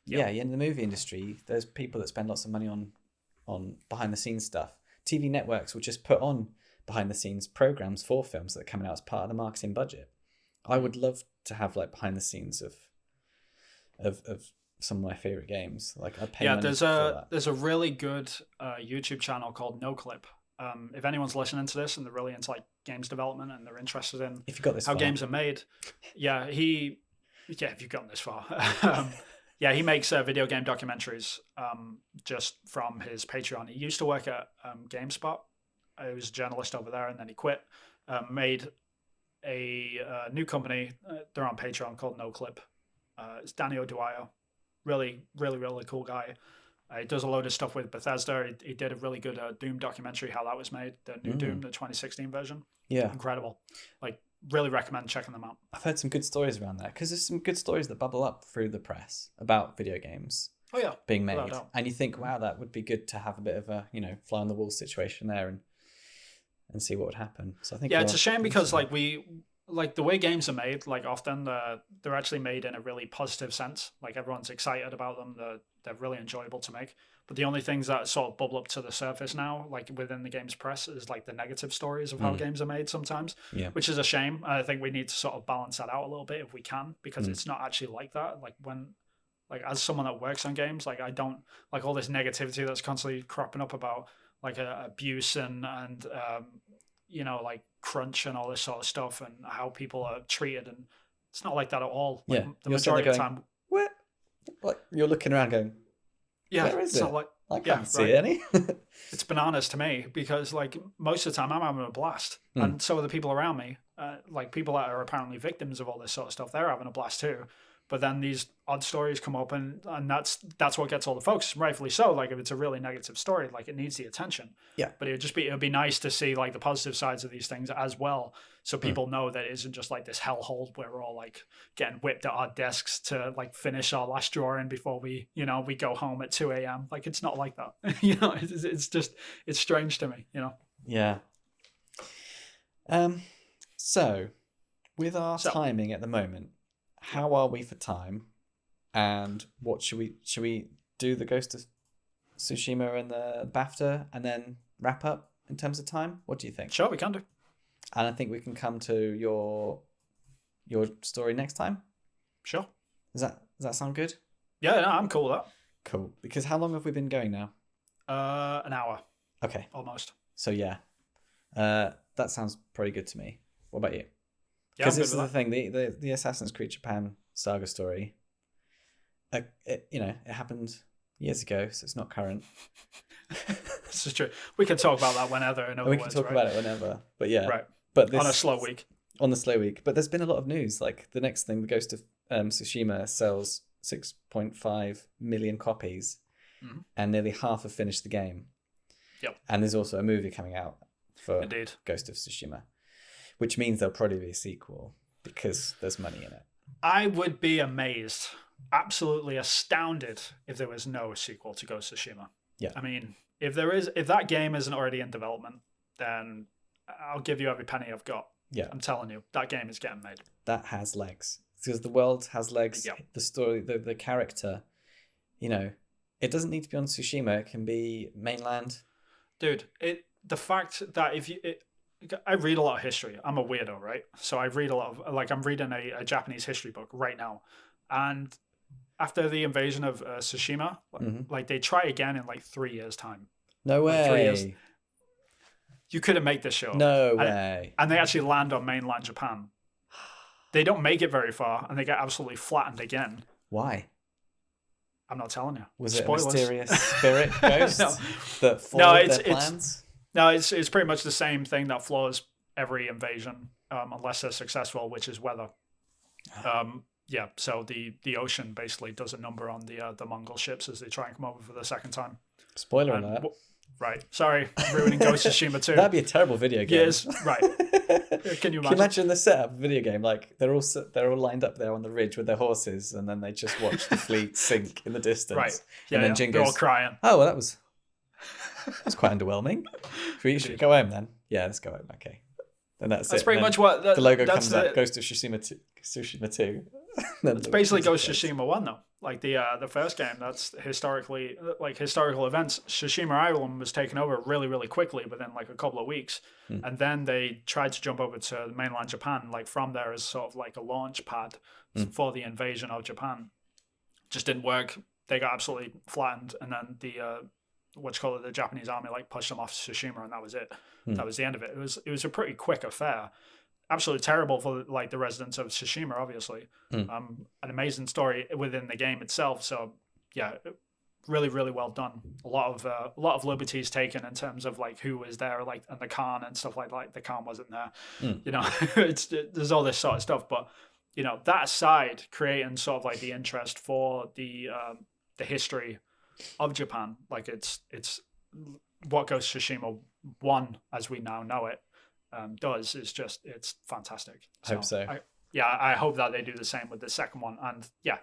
Yep. Yeah, in the movie industry, there's people that spend lots of money on behind the scenes stuff. TV networks will just put on behind the scenes programs for films that are coming out as part of the marketing budget. I would love to have like behind the scenes of some of my favorite games. Like, I pay money there's for that. there's a really good YouTube channel called No Clip. If anyone's listening to this and they're really into like games development and they're interested in If you got this how far. games are made, if you've gotten this far, he makes video game documentaries just from his Patreon. He used to work at GameSpot. He was a journalist over there, and then he quit. Made a new company. They're on Patreon called No Clip. It's Danny O'Dwyer. Really, really, really cool guy. He does a load of stuff with Bethesda. He did a really good Doom documentary, how that was made. The new Doom, the 2016 version. Yeah. Incredible. Like, really recommend checking them out. I've heard some good stories around that, because there's some good stories that bubble up through the press about video games Oh, yeah. being made. Without a doubt. And you think, wow, that would be good to have a bit of a, fly on the wall situation there and see what would happen. So I think it's a shame because like the way games are made, like often they're actually made in a really positive sense. Like, everyone's excited about them. They're really enjoyable to make. But the only things that sort of bubble up to the surface now, like within the games press, is like the negative stories of how games are made sometimes, which is a shame. I think we need to sort of balance that out a little bit if we can, because it's not actually like that. Like, as someone that works on games, like, I don't like all this negativity that's constantly cropping up about like abuse and like crunch and all this sort of stuff and how people are treated, and it's not like that at all. Like, the majority of the time, what? Like, you're looking around going, where is it's it? not like, I can't see any. It's bananas to me, because like most of the time I'm having a blast, and so are the people around me. Like, people that are apparently victims of all this sort of stuff, they're having a blast too. But then these odd stories come up, and that's what gets all the focus, rightfully so. Like, if it's a really negative story, like, it needs the attention. Yeah. But it'd be nice to see like the positive sides of these things as well, so people know that it isn't just like this hellhole where we're all like getting whipped at our desks to like finish our last drawing before we go home at 2 a.m. Like, it's not like that. It's strange to me. Yeah. So, with our timing at the moment, how are we for time? And what should we do? The Ghost of Tsushima and the BAFTA, and then wrap up in terms of time? What do you think? Sure, we can do. And I think we can come to your story next time. Sure. Does that sound good? Yeah, no, I'm cool with that. Cool. Because how long have we been going now? An hour. Okay. Almost. So yeah, that sounds pretty good to me. What about you? Yeah, because this is the thing, the Assassin's Creed Japan saga story. It happened years ago, so it's not current. This is true. We can talk about that whenever. We can talk about it whenever, but yeah, right. But on a slow week. On the slow week, but there's been a lot of news. Like, the next thing, the Ghost of Tsushima sells 6.5 million copies, and nearly half have finished the game. Yep. And there's also a movie coming out for Indeed. Ghost of Tsushima, which means there'll probably be a sequel because there's money in it. I would be amazed, absolutely astounded, if there was no sequel to Ghost of Tsushima. Yeah. I mean, if that game isn't already in development, then I'll give you every penny I've got. Yeah. I'm telling you, that game is getting made. That has legs. Because the world has legs. Yep. The story, the character, it doesn't need to be on Tsushima. It can be mainland. Dude, the fact that I read a lot of history. I'm a weirdo, right? So I read a lot of, like, I'm reading a Japanese history book right now. And after the invasion of Tsushima, like, they try again in like 3 years' time. No way. Like 3 years. You couldn't make this show. No way. And they actually land on mainland Japan. They don't make it very far, and they get absolutely flattened again. Why? I'm not telling you. Was Spoilers. it a mysterious spirit ghost No. that foiled their It's plans? pretty much the same thing that floors every invasion, unless they're successful, which is weather. Yeah, so the ocean basically does a number on the Mongol ships as they try and come over for the second time. Spoiler alert. Right. Sorry, ruining Ghost of Tsushima 2. That'd be a terrible video game. Yes, right. Can you imagine the setup of a video game? Like, they're all lined up there on the ridge with their horses, and then they just watch the fleet sink in the distance. Right. Yeah, and then Jin they're goes, all crying. "Oh, well, that was That's quite underwhelming. Should we go home then? Yeah, let's go home. Okay. And that's That's it. pretty And much what the logo that's comes up, goes to Tsushima 2. Tsushima 2. It's basically Ghost of Tsushima 1 though. Like the first game, that's historical events. Tsushima Island was taken over really, really quickly within like a couple of weeks. And then they tried to jump over to mainland Japan, like from there as sort of like a launch pad for the invasion of Japan. Just didn't work. They got absolutely flattened, and then the Japanese army like pushed them off Tsushima, and that was it. That was the end of it. It was a pretty quick affair. Absolutely terrible for like the residents of Tsushima, obviously. An amazing story within the game itself. So yeah, really, really well done. A lot of liberties taken in terms of like who was there, like, and the Khan and stuff like that. Like the Khan wasn't there. You know, there's all this sort of stuff. But you know, that aside, creating sort of like the interest for the history of Japan, like it's what Ghost of Tsushima 1 as we now know it does is just, it's fantastic. I hope so. I hope that they do the same with the second one. And yeah,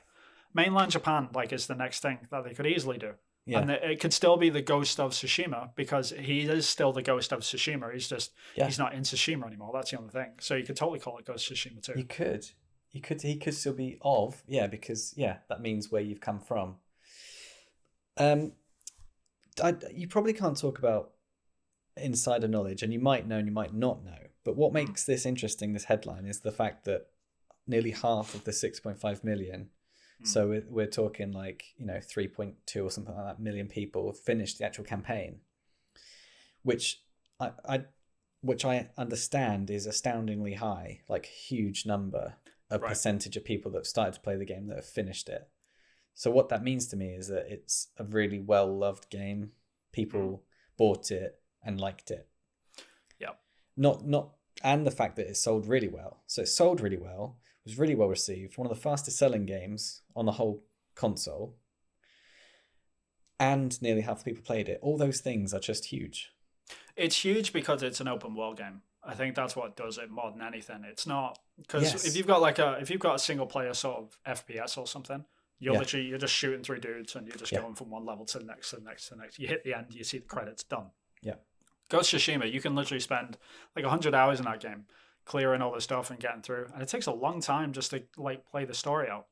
mainland Japan like is the next thing that they could easily do. Yeah. And it could still be the Ghost of Tsushima, because he is still the Ghost of Tsushima. He's just he's not in Tsushima anymore. That's the only thing. So you could totally call it Ghost of Tsushima 2. He could still be because that means where you've come from. You probably can't talk about insider knowledge, and you might know and you might not know, but what makes this interesting, this headline, is the fact that nearly half of the 6.5 million, so we're talking like 3.2 or something like that million people finished the actual campaign, which I understand is astoundingly high, like huge number of percentage of people that have started to play the game that have finished it. So what that means to me is that it's a really well-loved game. People bought it and liked it. Yeah. And the fact that it sold really well. So it sold really well, was really well received, one of the fastest selling games on the whole console. And nearly half the people played it. All those things are just huge. It's huge because it's an open world game. I think that's what does it more than anything. It's not because if you've got a single player sort of FPS or something, you're just shooting through dudes and you're just going from one level to the next, to the next, to the next. You hit the end, you see the credits, done. Yeah. Ghost of Tsushima, you can literally spend like 100 hours in that game, clearing all the stuff and getting through, and it takes a long time just to like play the story out.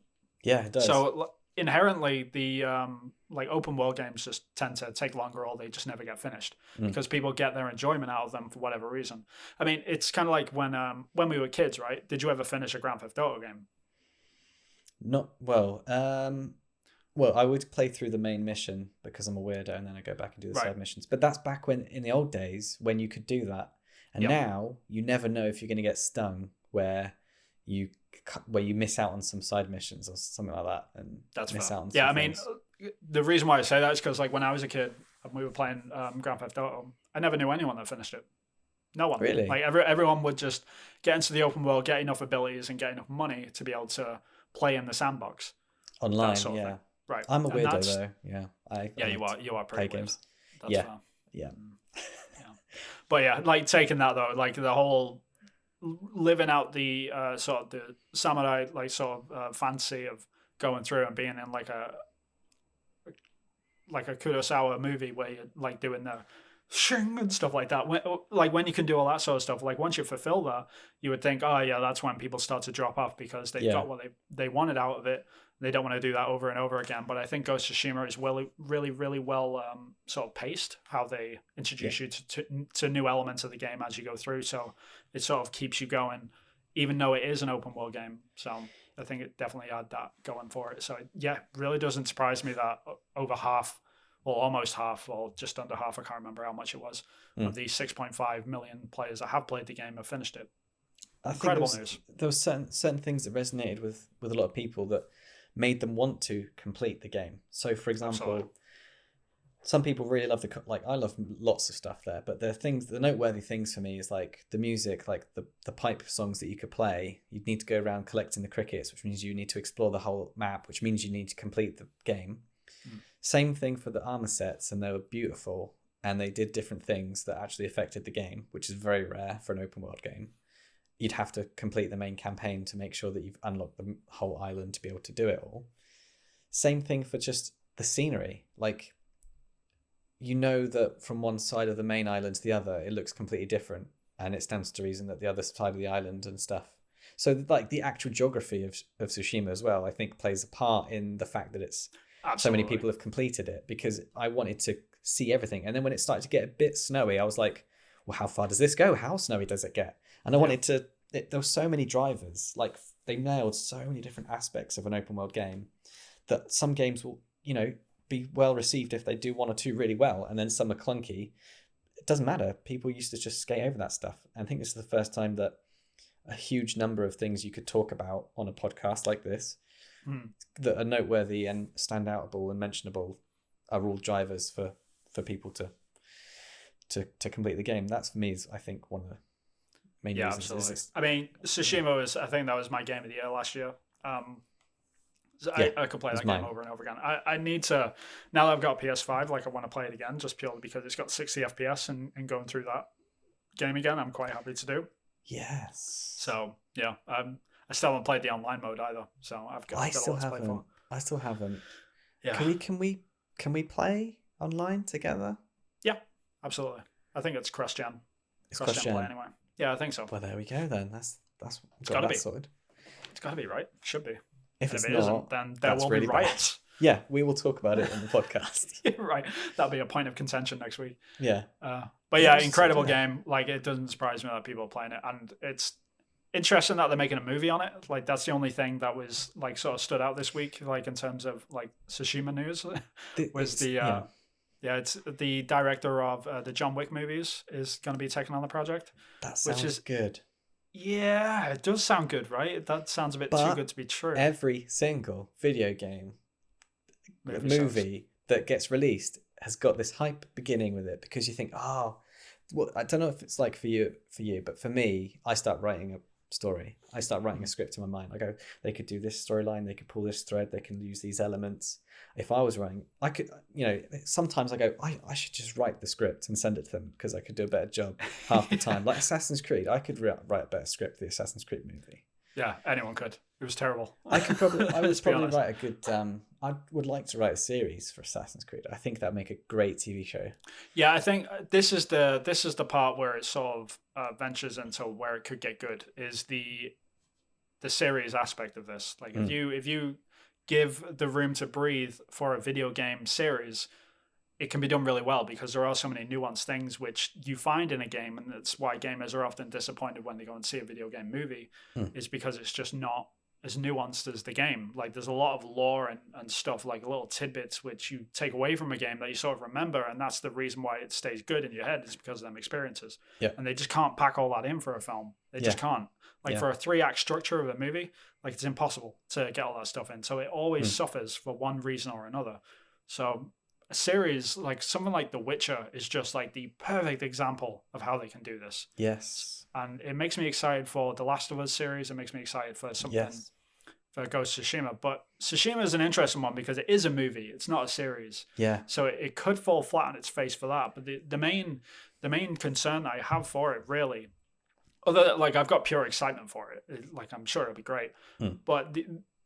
Yeah, it does. So inherently, the like open world games just tend to take longer, or they just never get finished because people get their enjoyment out of them for whatever reason. I mean, it's kind of like when we were kids, right? Did you ever finish a Grand Theft Auto game? Not well. Well, I would play through the main mission because I'm a weirdo, and then I go back and do the side missions. But that's back when, in the old days, when you could do that. And now you never know if you're going to get stung where you miss out on some side missions or something like that, and that's miss fair. out on. Yeah, I mean, the reason why I say that is because like when I was a kid and we were playing Grand Theft Auto, I never knew anyone that finished it. No one. Really? Like everyone would just get into the open world, get enough abilities, and get enough money to be able to play in the sandbox. Online, yeah. Right. I'm a weirdo though. Yeah. You are pretty weird. Games. That's yeah. Fair. Yeah. But yeah, like taking that though, like the whole living out the sort of the samurai like sort of fantasy of going through and being in like a Kurosawa movie where you're like doing the shing and stuff like that. When you can do all that sort of stuff, like once you fulfill that, you would think, oh yeah, that's when people start to drop off because they got what they wanted out of it. They don't want to do that over and over again. But I think Ghost of Tsushima is really, really well sort of paced, how they introduce you to new elements of the game as you go through. So it sort of keeps you going, even though it is an open world game. So I think it definitely had that going for it. So yeah, really doesn't surprise me that over half, or almost half, or just under half, I can't remember how much it was, of the 6.5 million players that have played the game have finished it. Incredible news. There were certain things that resonated with a lot of people that made them want to complete the game. So, for example, some people really love I love lots of stuff there, but the noteworthy things for me is like the music, like the pipe songs that you could play. You'd need to go around collecting the crickets, which means you need to explore the whole map, which means you need to complete the game. Same thing for the armor sets, and they were beautiful, and they did different things that actually affected the game, which is very rare for an open world game. You'd have to complete the main campaign to make sure that you've unlocked the whole island to be able to do it all. Same thing for just the scenery. Like, you know that from one side of the main island to the other, it looks completely different, and it stands to reason that the other side of the island and stuff. So like the actual geography of Tsushima as well, I think plays a part in the fact that it's so many people have completed it, because I wanted to see everything. And then when it started to get a bit snowy, I was like, well, how far does this go? How snowy does it get? And I wanted to, there were so many drivers, like they nailed so many different aspects of an open world game that some games will, you know, be well received if they do one or two really well, and then some are clunky. It doesn't matter. People used to just skate over that stuff. And I think this is the first time that a huge number of things you could talk about on a podcast like this that are noteworthy and stand outable and mentionable are all drivers for people to complete the game. That's, for me, is I think one of the main reasons. Absolutely. I mean, Tsushima was, I think that was my game of the year last year. I could play that game over and over again. I need to, now that I've got a PS5, like I want to play it again, just purely because it's got 60 FPS and going through that game again, I'm quite happy to do. Yes. So yeah, I still haven't played the online mode either. So I've got a lot to play for. I still haven't. Yeah. Can we play online together? Yeah, absolutely. I think it's cross-gen. It's cross-gen play anyway. Yeah, I think so. Well, there we go then. That's it's got to be sorted. It's got to be, right? Should be. If it not, isn't, then there will be riots. Yeah, we will talk about it in the podcast. Yeah, right. That'll be a point of contention next week. Yeah. But yeah, incredible game. Like, it doesn't surprise me that people are playing it, and it's interesting that they're making a movie on it. Like, that's the only thing that was like sort of stood out this week, like in terms of like Tsushima news, it's the director of the John Wick movies is going to be taking on the project. That sounds good. Yeah, it does sound good, right? That sounds a bit too good to be true. Every single video game movie that gets released has got this hype beginning with it, because you think, well, I don't know if it's like for you, but for me, I start writing a story. I start writing a script in my mind. I go, they could do this storyline, they could pull this thread, they can use these elements. If I was writing, I could, sometimes I go, I should just write the script and send it to them, because I could do a better job half the time. Like Assassin's Creed, I could write a better script for the Assassin's Creed movie. Yeah, anyone could. It was terrible. I would probably write a good. I would like to write a series for Assassin's Creed. I think that'd make a great TV show. Yeah, I think this is the part where it sort of ventures into where it could get good, is the series aspect of this. Like if you give the room to breathe for a video game series, it can be done really well, because there are so many nuanced things which you find in a game, and that's why gamers are often disappointed when they go and see a video game movie, is because it's just not as nuanced as the game. Like there's a lot of lore and stuff, like little tidbits which you take away from a game that you sort of remember, and that's the reason why it stays good in your head, is because of them experiences. Yeah. And they just can't pack all that in for a film. They just can't. Like for a 3-act structure of a movie, like it's impossible to get all that stuff in. So it always suffers for one reason or another. So a series like something like The Witcher is just like the perfect example of how they can do this. Yes. And it makes me excited for the Last of Us series. It makes me excited for something for Ghost of Tsushima. But Tsushima is an interesting one because it is a movie. It's not a series. Yeah. So it could fall flat on its face for that. But the main concern that I have for it, really, although like I've got pure excitement for it, like I'm sure it'll be great. But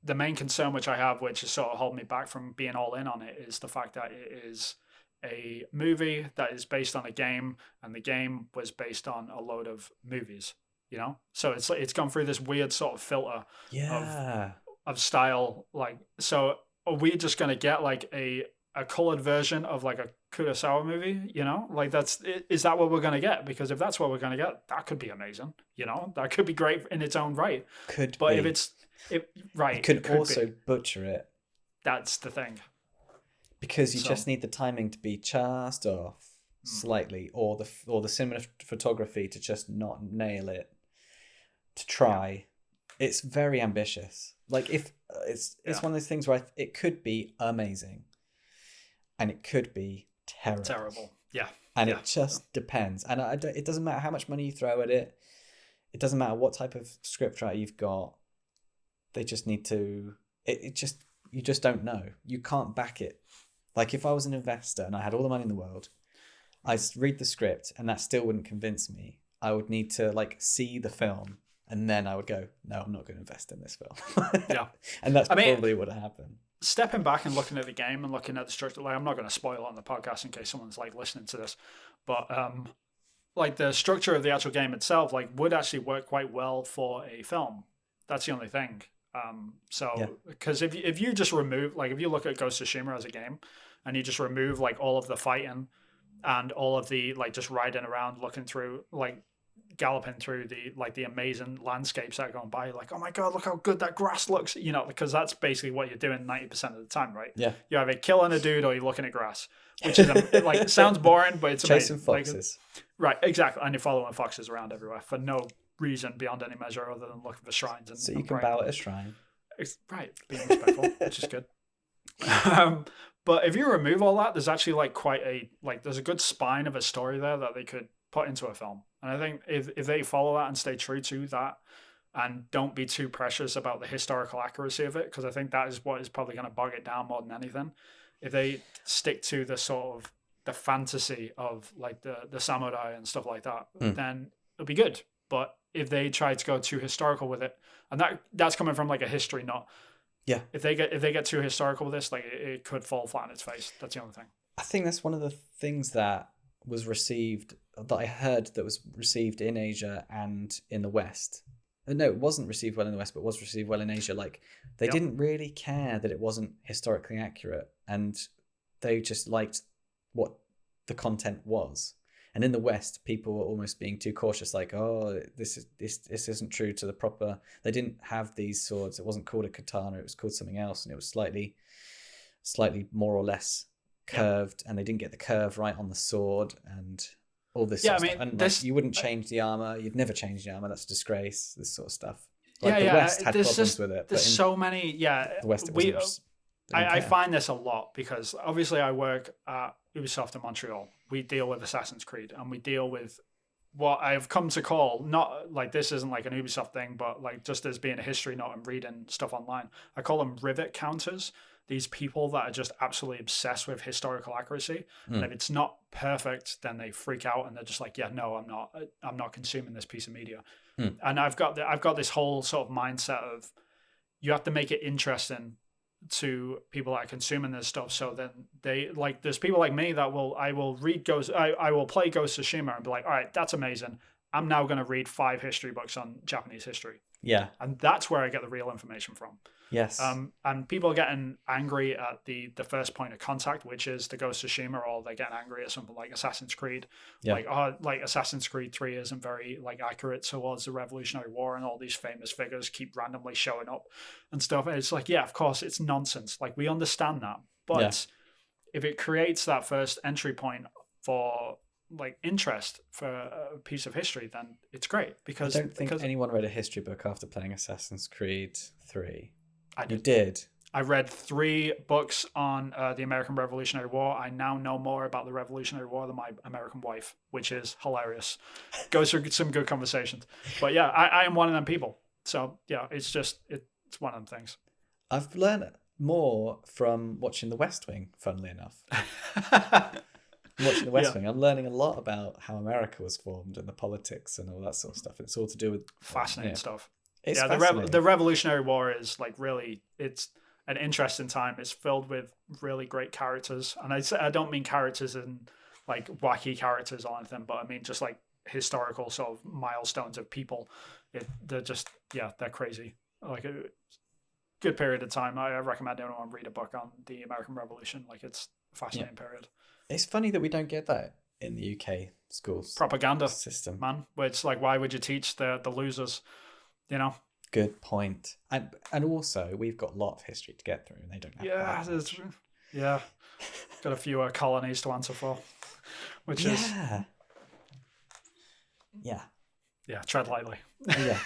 the main concern which I have, which is sort of holding me back from being all in on it, is the fact that it is a movie that is based on a game, and the game was based on a load of movies, So it's gone through this weird sort of filter of style. Like, so are we just going to get like a colored version of like a Kurosawa movie, Like is that what we're going to get? Because if that's what we're going to get, that could be amazing, That could be great in its own right. But if it's right, you could also butcher it. That's the thing. Because you just need the timing to be just off slightly, or the cinematography to just not nail it. To try, it's very ambitious. Like if it's one of those things where it could be amazing, and it could be terrible. Yeah. And it just depends. And it doesn't matter how much money you throw at it. It doesn't matter what type of scriptwriter you've got. They just need to. You just don't know. You can't back it. Like if I was an investor and I had all the money in the world, I'd read the script and that still wouldn't convince me. I would need to like see the film and then I would go, no, I'm not going to invest in this film. Yeah. And that's I mean, probably what happened. Stepping back and looking at the game and looking at the structure, like I'm not going to spoil it on the podcast in case someone's like listening to this, but like the structure of the actual game itself, like would actually work quite well for a film. That's the only thing. Because if you just remove, like if you look at Ghost of Tsushima as a game, and you just remove like all of the fighting and all of the like just riding around, looking through, like galloping through the amazing landscapes that are going by, like, oh my god, look how good that grass looks, because that's basically what you're doing 90% of the time, right? Yeah. You're either killing a dude or you're looking at grass, which is like it sounds boring, but it's chasing amazing. foxes. Right, exactly. And you're following foxes around everywhere for no reason beyond any measure other than looking for shrines. So you can bow at a shrine. Right, being respectful, which is good. But if you remove all that, there's actually like there's a good spine of a story there that they could put into a film. And I think if they follow that and stay true to that and don't be too precious about the historical accuracy of it, because I think that is what is probably going to bog it down more than anything. If they stick to the sort of the fantasy of like the samurai and stuff like that, then it'll be good. But if they try to go too historical with it, and that's coming from like a history nut. Yeah. If they get too historical with this, like it could fall flat on its face. That's the only thing. I think that's one of the things that I heard that was received in Asia and in the West. No, it wasn't received well in the West, but was received well in Asia. Like they didn't really care that it wasn't historically accurate, and they just liked what the content was. And in the West, people were almost being too cautious, like, oh, this isn't true to the proper. They didn't have these swords. It wasn't called a katana. It was called something else, and it was slightly more or less curved, and they didn't get the curve right on the sword and all this sort of stuff. And like, you wouldn't change the armor. You'd never change the armor. That's a disgrace. This sort of stuff. Like the West had problems with it. There's so many. Yeah, the West. I find this a lot because obviously I work at Ubisoft in Montreal. We deal with Assassin's Creed, and we deal with what I've come to call, not like this isn't like an Ubisoft thing, but like just as being a history nut and reading stuff online, I call them rivet counters. These people that are just absolutely obsessed with historical accuracy, and if it's not perfect, then they freak out and they're just like, yeah, no, I'm not consuming this piece of media. And I've got this whole sort of mindset of you have to make it interesting to people that are consuming this stuff, so then they like there's people like me that I will play Ghost of Tsushima and be like, all right, that's amazing, I'm now going to read 5 history books on Japanese history. Yeah. And that's where I get the real information from. Yes. And people are getting angry at the first point of contact, which is the Ghost of Tsushima, or they're getting angry at something like Assassin's Creed. Yeah. Like Assassin's Creed 3 isn't very like accurate towards the Revolutionary War, and all these famous figures keep randomly showing up and stuff. And it's like, yeah, of course, it's nonsense. Like, we understand that. But if it creates that first entry point for like interest for a piece of history, then it's great. Because I don't think anyone read a history book after playing Assassin's Creed 3. I did. You did? I read 3 books on the American Revolutionary War. I now know more about the Revolutionary War than my American wife, which is hilarious. Goes through some good conversations. But yeah, I am one of them people. So yeah, it's one of them things. I've learned more from watching The West Wing, funnily enough. Watching The West Wing, I'm learning a lot about how America was formed and the politics and all that sort of stuff. It's all to do with fascinating stuff. It's the Revolutionary War is like really, it's an interesting time. It's filled with really great characters, and I don't mean characters in like wacky characters or anything, but I mean just like historical sort of milestones of people. They're just they're crazy. Like a good period of time. I recommend anyone read a book on the American Revolution. Like, it's a fascinating period. It's funny that we don't get that in the UK schools propaganda system, man. Where it's like, why would you teach the losers? You know. Good point. And also, we've got a lot of history to get through, and they don't have that. Yeah. Got a few colonies to answer for, which is tread lightly. Yeah.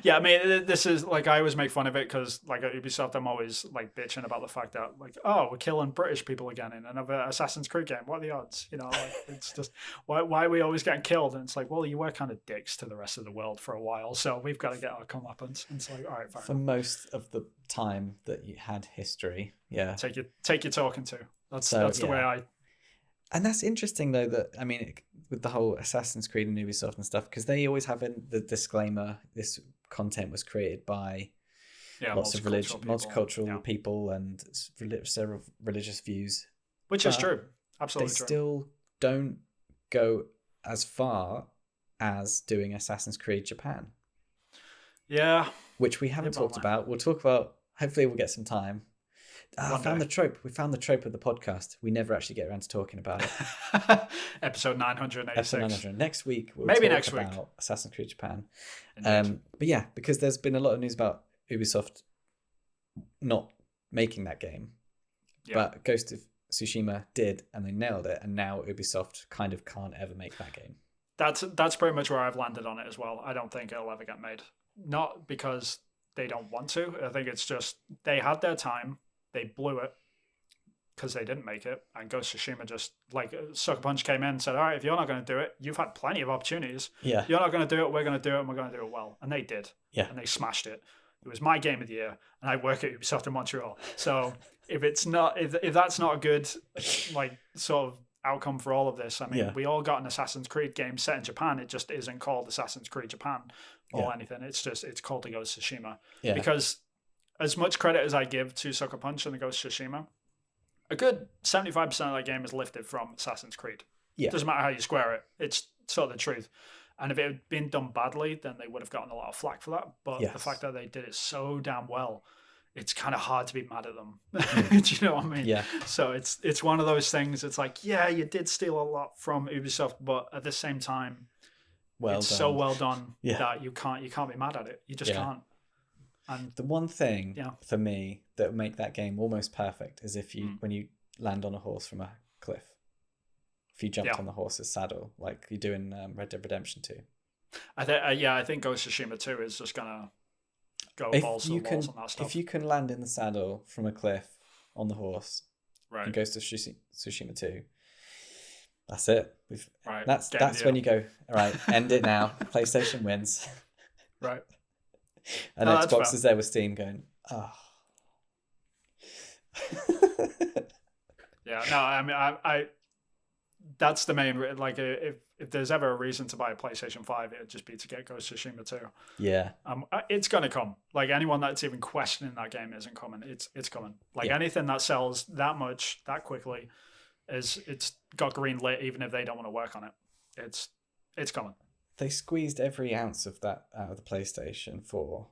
Yeah, I mean, this is like, I always make fun of it because like at Ubisoft, I'm always like bitching about the fact that like, oh, we're killing British people again in another Assassin's Creed game. What are the odds? You know, like, it's just why are we always getting killed? And it's like, well, you were kind of dicks to the rest of the world for a while, so we've got to get our comeuppance. And it's like, all right, fine. For most of the time that you had history, take your talking to. That's the way And that's interesting though, that I mean, with the whole Assassin's Creed and Ubisoft and stuff, because they always have in the disclaimer, this content was created by lots of multicultural people and several religious views, which is true. Absolutely they true. Still don't go as far as doing Assassin's Creed Japan. Yeah, which we haven't talked about. We'll talk about. Hopefully, we'll get some time. I found the trope. We found the trope of the podcast. We never actually get around to talking about it. Episode 986. Episode 900. Next week, we'll maybe talk next week about Assassin's Creed Japan. But yeah, because there's been a lot of news about Ubisoft not making that game, but Ghost of Tsushima did, and they nailed it. And now Ubisoft kind of can't ever make that game. That's pretty much where I've landed on it as well. I don't think it'll ever get made. Not because they don't want to. I think it's just they had their time. They blew it because they didn't make it. And Ghost of Tsushima just, like, Sucker Punch came in and said, all right, if you're not going to do it, you've had plenty of opportunities. Yeah. You're not going to do it, we're going to do it, and we're going to do it well. And they did. Yeah. And they smashed it. It was my game of the year, and I work at Ubisoft in Montreal. So if it's not, if that's not a good, like, sort of outcome for all of this, I mean, we all got an Assassin's Creed game set in Japan. It just isn't called Assassin's Creed Japan or anything. It's called the Ghost of Tsushima. Yeah. Because as much credit as I give to Sucker Punch and the Ghost of Tsushima, a good 75% of that game is lifted from Assassin's Creed. Yeah. Doesn't matter how you square it. It's sort of the truth. And if it had been done badly, then they would have gotten a lot of flack for that. But the fact that they did it so damn well, it's kind of hard to be mad at them. Do you know what I mean? Yeah. So it's one of those things. It's like, yeah, you did steal a lot from Ubisoft, but at the same time, so well done that you can't be mad at it. You just can't. And the one thing for me that would make that game almost perfect is if you when you land on a horse from a cliff. If you jumped on the horse's saddle, like you do in Red Dead Redemption 2. I think Ghost of Tsushima 2 is just gonna go balls to the walls on that stuff. If you can land in the saddle from a cliff on the horse, in Ghost of Tsushima 2, that's it. That's when you go, all right, end it now. PlayStation wins. Right. And Xbox is there with Steam going, oh. Yeah, no, I mean, I that's the main, like, if there's ever a reason to buy a PlayStation 5, it'd just be to get Ghost of Tsushima 2. Yeah. It's going to come. Like, anyone that's even questioning that game isn't coming. It's coming. Like, anything that sells that much, that quickly, it's got green lit, even if they don't want to work on it. It's coming. They squeezed every ounce of that out of the PlayStation 4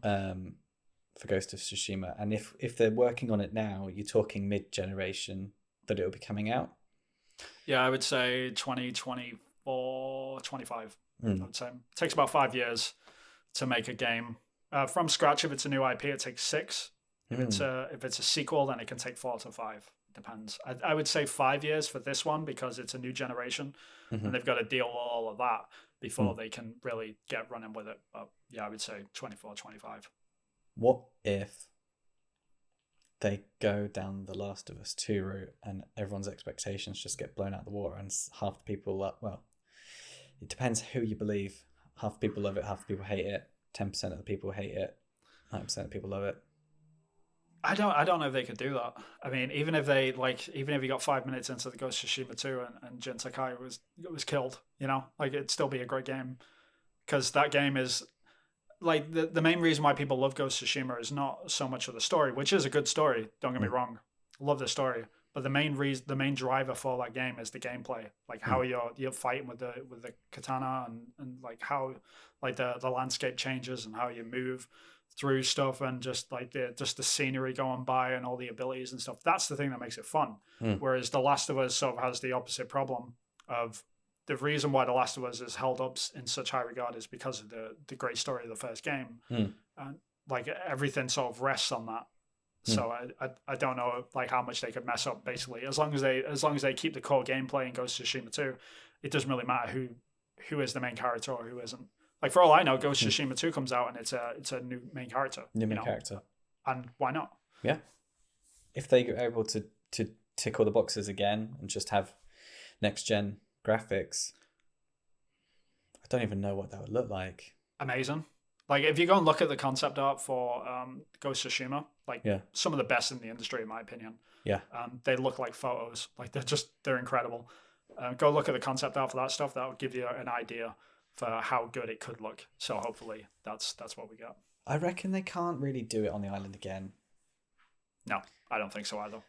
for Ghost of Tsushima. And if they're working on it now, you're talking mid-generation that it'll be coming out. Yeah, I would say 2024, 25. I would say. It takes about 5 years to make a game. From scratch, if it's a new IP, it takes 6. If it's a sequel, then it can take 4 to 5. Depends. I would say 5 years for this one because it's a new generation and they've got to deal with all of that before they can really get running with it. But yeah, I would say 24, 25. What if they go down the Last of Us 2 route and everyone's expectations just get blown out of the water and half the people it depends who you believe. Half the people love it, half the people hate it. 10% of the people hate it. 90% of the people love it. I don't know if they could do that. I mean, even if you got 5 minutes into the Ghost of Tsushima 2 and Jin Sakai was killed, it'd still be a great game. Because that game is, like, the main reason why people love Ghost of Tsushima is not so much of the story, which is a good story, don't get me wrong. Love the story. But the main driver for that game is the gameplay. Like how you're fighting with the katana and like how like the landscape changes and how you move through stuff and just like the scenery going by and all the abilities and stuff. That's the thing that makes it fun. Whereas The Last of Us sort of has the opposite problem of the reason why The Last of Us is held up in such high regard is because of the great story of the first game. And like everything sort of rests on that. So I don't know like how much they could mess up basically. As long as they keep the core gameplay in Ghost of Tsushima 2, it doesn't really matter who is the main character or who isn't. Like for all I know, Ghost of Tsushima 2 comes out and it's a new main character. Character. And why not? Yeah. If they are able to tick all the boxes again and just have next gen graphics, I don't even know what that would look like. Amazing. Like if you go and look at the concept art for Ghost of Tsushima, some of the best in the industry in my opinion. Yeah. They look like photos. Like they're incredible. Go look at the concept art for that stuff. That will give you an idea for how good it could look. So hopefully that's what we got. I reckon they can't really do it on the island again. No, I don't think so either.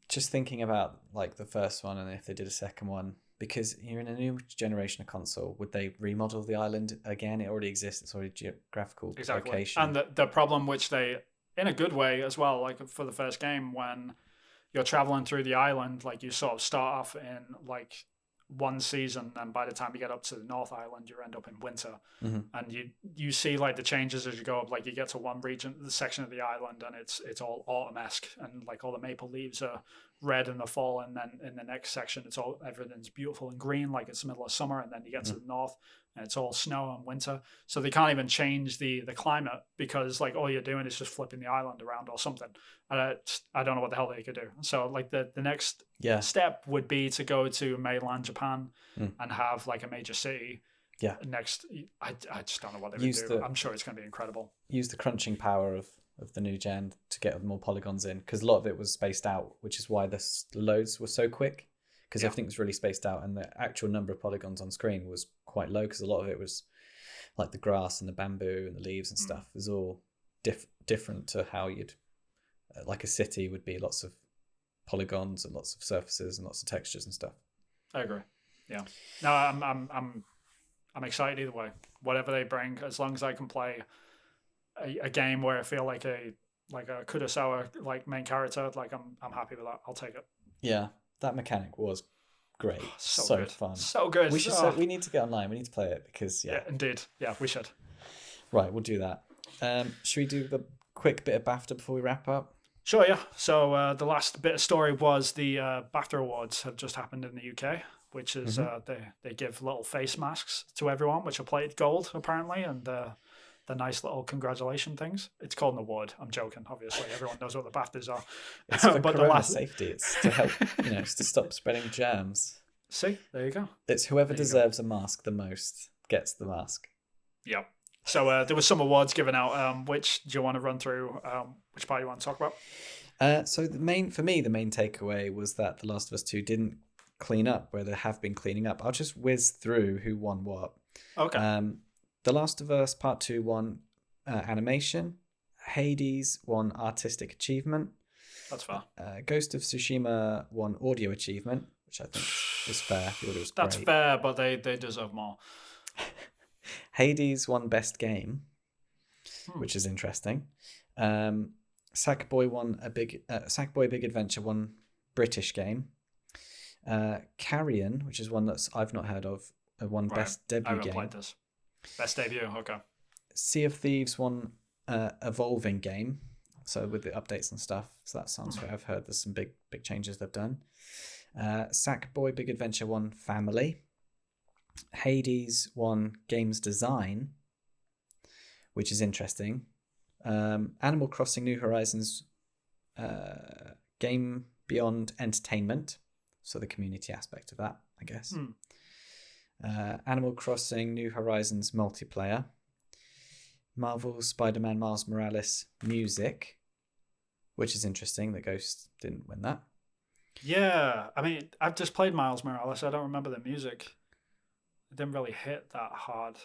Just thinking about like the first one, and if they did a second one, because you're in a new generation of console, would they remodel the island again? It already exists. It's already geographical location. And the problem, which they, in a good way as well, like for the first game, when you're traveling through the island, like you sort of start off in like one season, and by the time you get up to the North Island, you end up in winter, and you see like the changes as you go up. Like you get to one region, the section of the island, and it's all autumn-esque, and like all the maple leaves are red in the fall, and then in the next section, everything's beautiful and green, like it's the middle of summer, and then you get to the north, and it's all snow and winter. So they can't even change the climate because like all you're doing is just flipping the island around or something. And I don't know what the hell they could do. So like the next step would be to go to mainland Japan and have like a major city. Yeah. Next, I just don't know what they would do. I'm sure it's going to be incredible. Use the crunching power of the new gen to get more polygons in, because a lot of it was spaced out, which is why the loads were so quick, because everything was really spaced out, and the actual number of polygons on screen was quite low, because a lot of it was like the grass and the bamboo and the leaves and stuff is all different to how you'd like a city would be, lots of polygons and lots of surfaces and lots of textures and stuff. I agree. Yeah. No, I'm excited either way. Whatever they bring, as long as I can play a game where I feel like a Kurosawa like main character, like I'm happy with that. I'll take it. Yeah, that mechanic was great. So good. Fun. So good. We need to get online. We need to play it because yeah, indeed. Yeah, we should. Right, we'll do that. Should we do the quick bit of BAFTA before we wrap up? Sure, yeah. So the last bit of story was the BAFTA Awards have just happened in the UK, which is they give little face masks to everyone, which are plated gold apparently, and the nice little congratulation things. It's called an award. I'm joking, obviously. Everyone knows what the BAFTAs are. It's for corona safety. It's to help, it's to stop spreading germs. See, there you go. It's whoever deserves a mask the most gets the mask. Yep. So there were some awards given out. Which do you want to run through? Which part you want to talk about? So the main takeaway was that The Last of Us 2 didn't clean up where they have been cleaning up. I'll just whiz through who won what. Okay. The Last of Us Part 2 won animation. Hades won artistic achievement. That's fair. Ghost of Tsushima won audio achievement, which I think is fair. The audio was That's great. fair, but they deserve more. Hades won best game, which is interesting. Sackboy Big Adventure won British game. Carrion, which is one that I've not heard of, won best debut I haven't game. played this. Best debut, okay. Sea of Thieves won evolving game, so with the updates and stuff. So that sounds fair. I've heard there's some big changes they've done. Sackboy Big Adventure won family. Hades won games design, which is interesting. Animal Crossing New Horizons game beyond entertainment, so the community aspect of that, I guess. Animal Crossing New Horizons multiplayer. Marvel Spider-Man Miles Morales music, which is interesting that Ghost didn't win that. Yeah, I mean, I've just played Miles Morales. I don't remember the music. It didn't really hit that hard.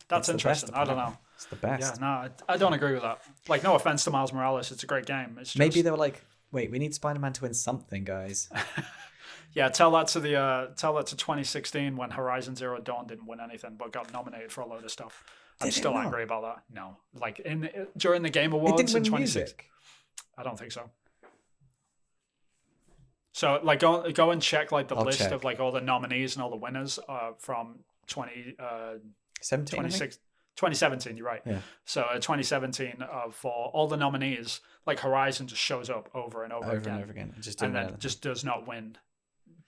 That's interesting. I don't know. It's the best. Yeah, no, I don't agree with that. Like, no offense to Miles Morales, it's a great game. It's just... Maybe they were like, wait, we need Spider-Man to win something, guys. Yeah, tell that to 2016 when Horizon Zero Dawn didn't win anything but got nominated for a load of stuff. I'm still angry about that. No, like during the Game Awards it didn't win in 2016. I don't think so. So like go and check like the list of like all the nominees and all the winners from 2017. You're right. Yeah. So 2017 for all the nominees, like Horizon just shows up over and over again. And over again. And then just does not win.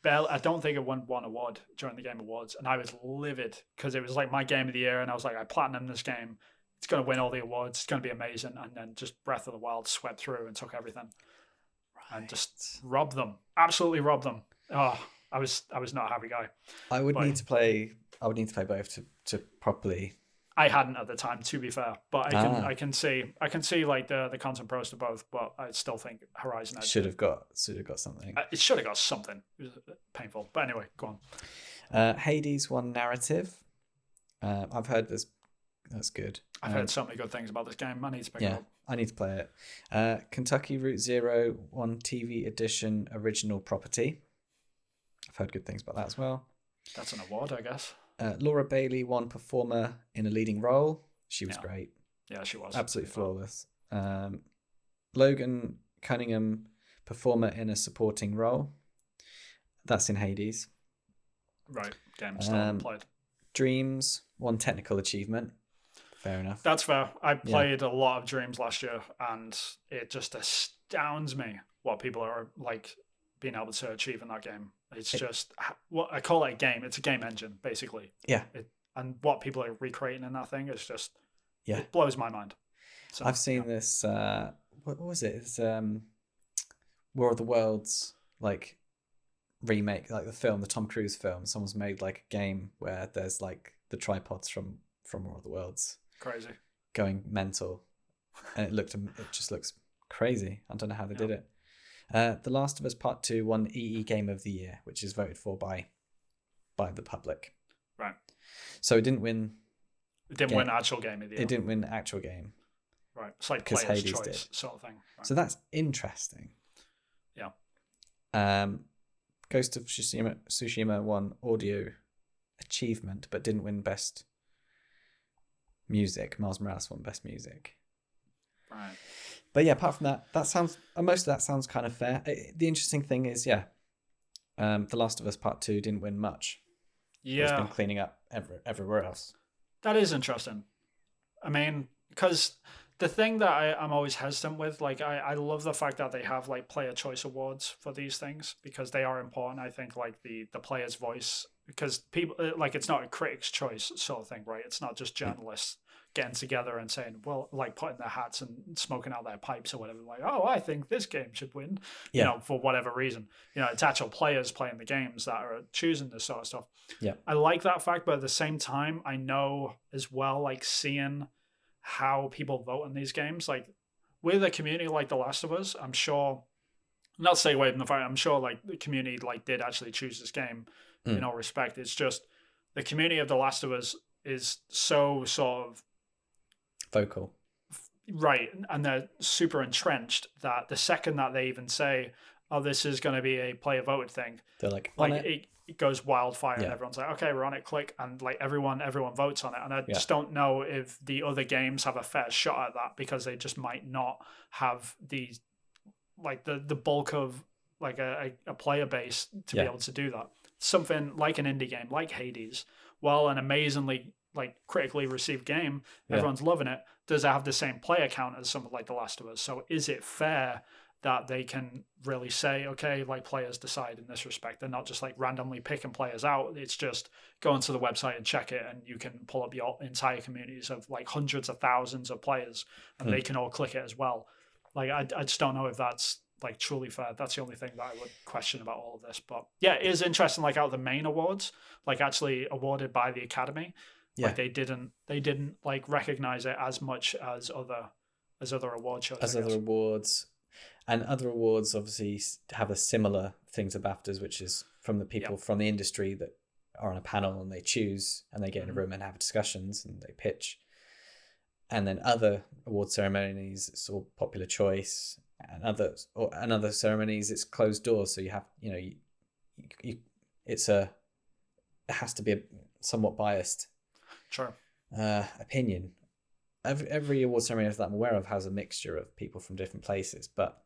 I don't think it won one award during the Game Awards, and I was livid because it was like my game of the year, and I was like, I platinumed this game. It's going to win all the awards. It's going to be amazing. And then just Breath of the Wild swept through and took everything. And just robbed them. Absolutely robbed them. Oh, I was not a happy guy. I would need to play both to properly I hadn't at the time, to be fair, but I can see like the content pros to both, but I still think Horizon Edge should have got something. it should have got something. It was painful, but anyway, go on. Hades won narrative. I've heard that's good. I've heard so many good things about this game. I need to pick it up. I need to play it. Kentucky Route Zero won TV edition original property. I've heard good things about that as well. That's an award, I guess. Laura Bailey won performer in a leading role. She was great. Yeah, she was. Absolutely flawless. Logan Cunningham, performer in a supporting role. That's in Hades. Right. Game still played. Dreams won technical achievement. Fair enough. That's fair. I played a lot of Dreams last year, and it just astounds me what people are like being able to achieve in that game. It's just what I call it a game. It's a game engine, basically. Yeah. And what people are recreating in that thing is just, it blows my mind. So, I've seen this, what was it? It's War of the Worlds, like, remake, like the film, the Tom Cruise film. Someone's made like a game where there's like the tripods from War of the Worlds. Crazy. Going mental. And it just looks crazy. I don't know how they did it. The Last of Us Part 2 won EE Game of the Year, which is voted for by the public. Right. So it didn't win. It didn't win actual game of the year. It didn't win actual game. Right. It's like player's Hades choice did. sort of thing. Right. So that's interesting. Yeah. Ghost of Tsushima won audio achievement, but didn't win best music. Miles Morales won best music. Right. But yeah, apart from that, most of that sounds kind of fair. The interesting thing is, The Last of Us Part 2 didn't win much. Yeah. It's been cleaning up everywhere else. That is interesting. I mean, because the thing that I'm always hesitant with, like, I love the fact that they have like player choice awards for these things because they are important. I think like the player's voice, because people like it's not a critic's choice sort of thing, right? It's not just journalists getting together and saying, well, like putting their hats and smoking out their pipes or whatever, like, oh, I think this game should win, you know, for whatever reason. You know, it's actual players playing the games that are choosing this sort of stuff. Yeah. I like that fact, but at the same time, I know as well, like seeing how people vote in these games, like with a community like The Last of Us, I'm sure, not to say away from the fact, I'm sure like the community like did actually choose this game in all respect. It's just the community of The Last of Us is so sort of vocal, right, and they're super entrenched that the second that they even say, oh, this is going to be a player voted thing, they're like it goes wildfire and everyone's like, okay, we're on it, click, and like everyone votes on it. And I just don't know if the other games have a fair shot at that because they just might not have the like the bulk of like a player base to be able to do that. Something like an indie game like Hades, while an amazingly like critically received game, everyone's loving it, does it have the same player count as something like The Last of Us? So is it fair that they can really say, okay, like players decide in this respect? They're not just like randomly picking players out. It's just go onto the website and check it, and you can pull up your entire communities of like hundreds of thousands of players, and they can all click it as well. Like I just don't know if that's like truly fair. That's the only thing that I would question about all of this. But yeah, it is interesting. Like out of the main awards, like actually awarded by the Academy, like they didn't like recognize it as much as other award shows. As other awards. And other awards obviously have a similar thing to BAFTAs, which is from the people from the industry that are on a panel and they choose and they get in a room and have discussions and they pitch. And then other award ceremonies, it's all popular choice, and other ceremonies, it's closed doors. So you have, it has to be a somewhat biased opinion. Every award ceremony that I'm aware of has a mixture of people from different places, but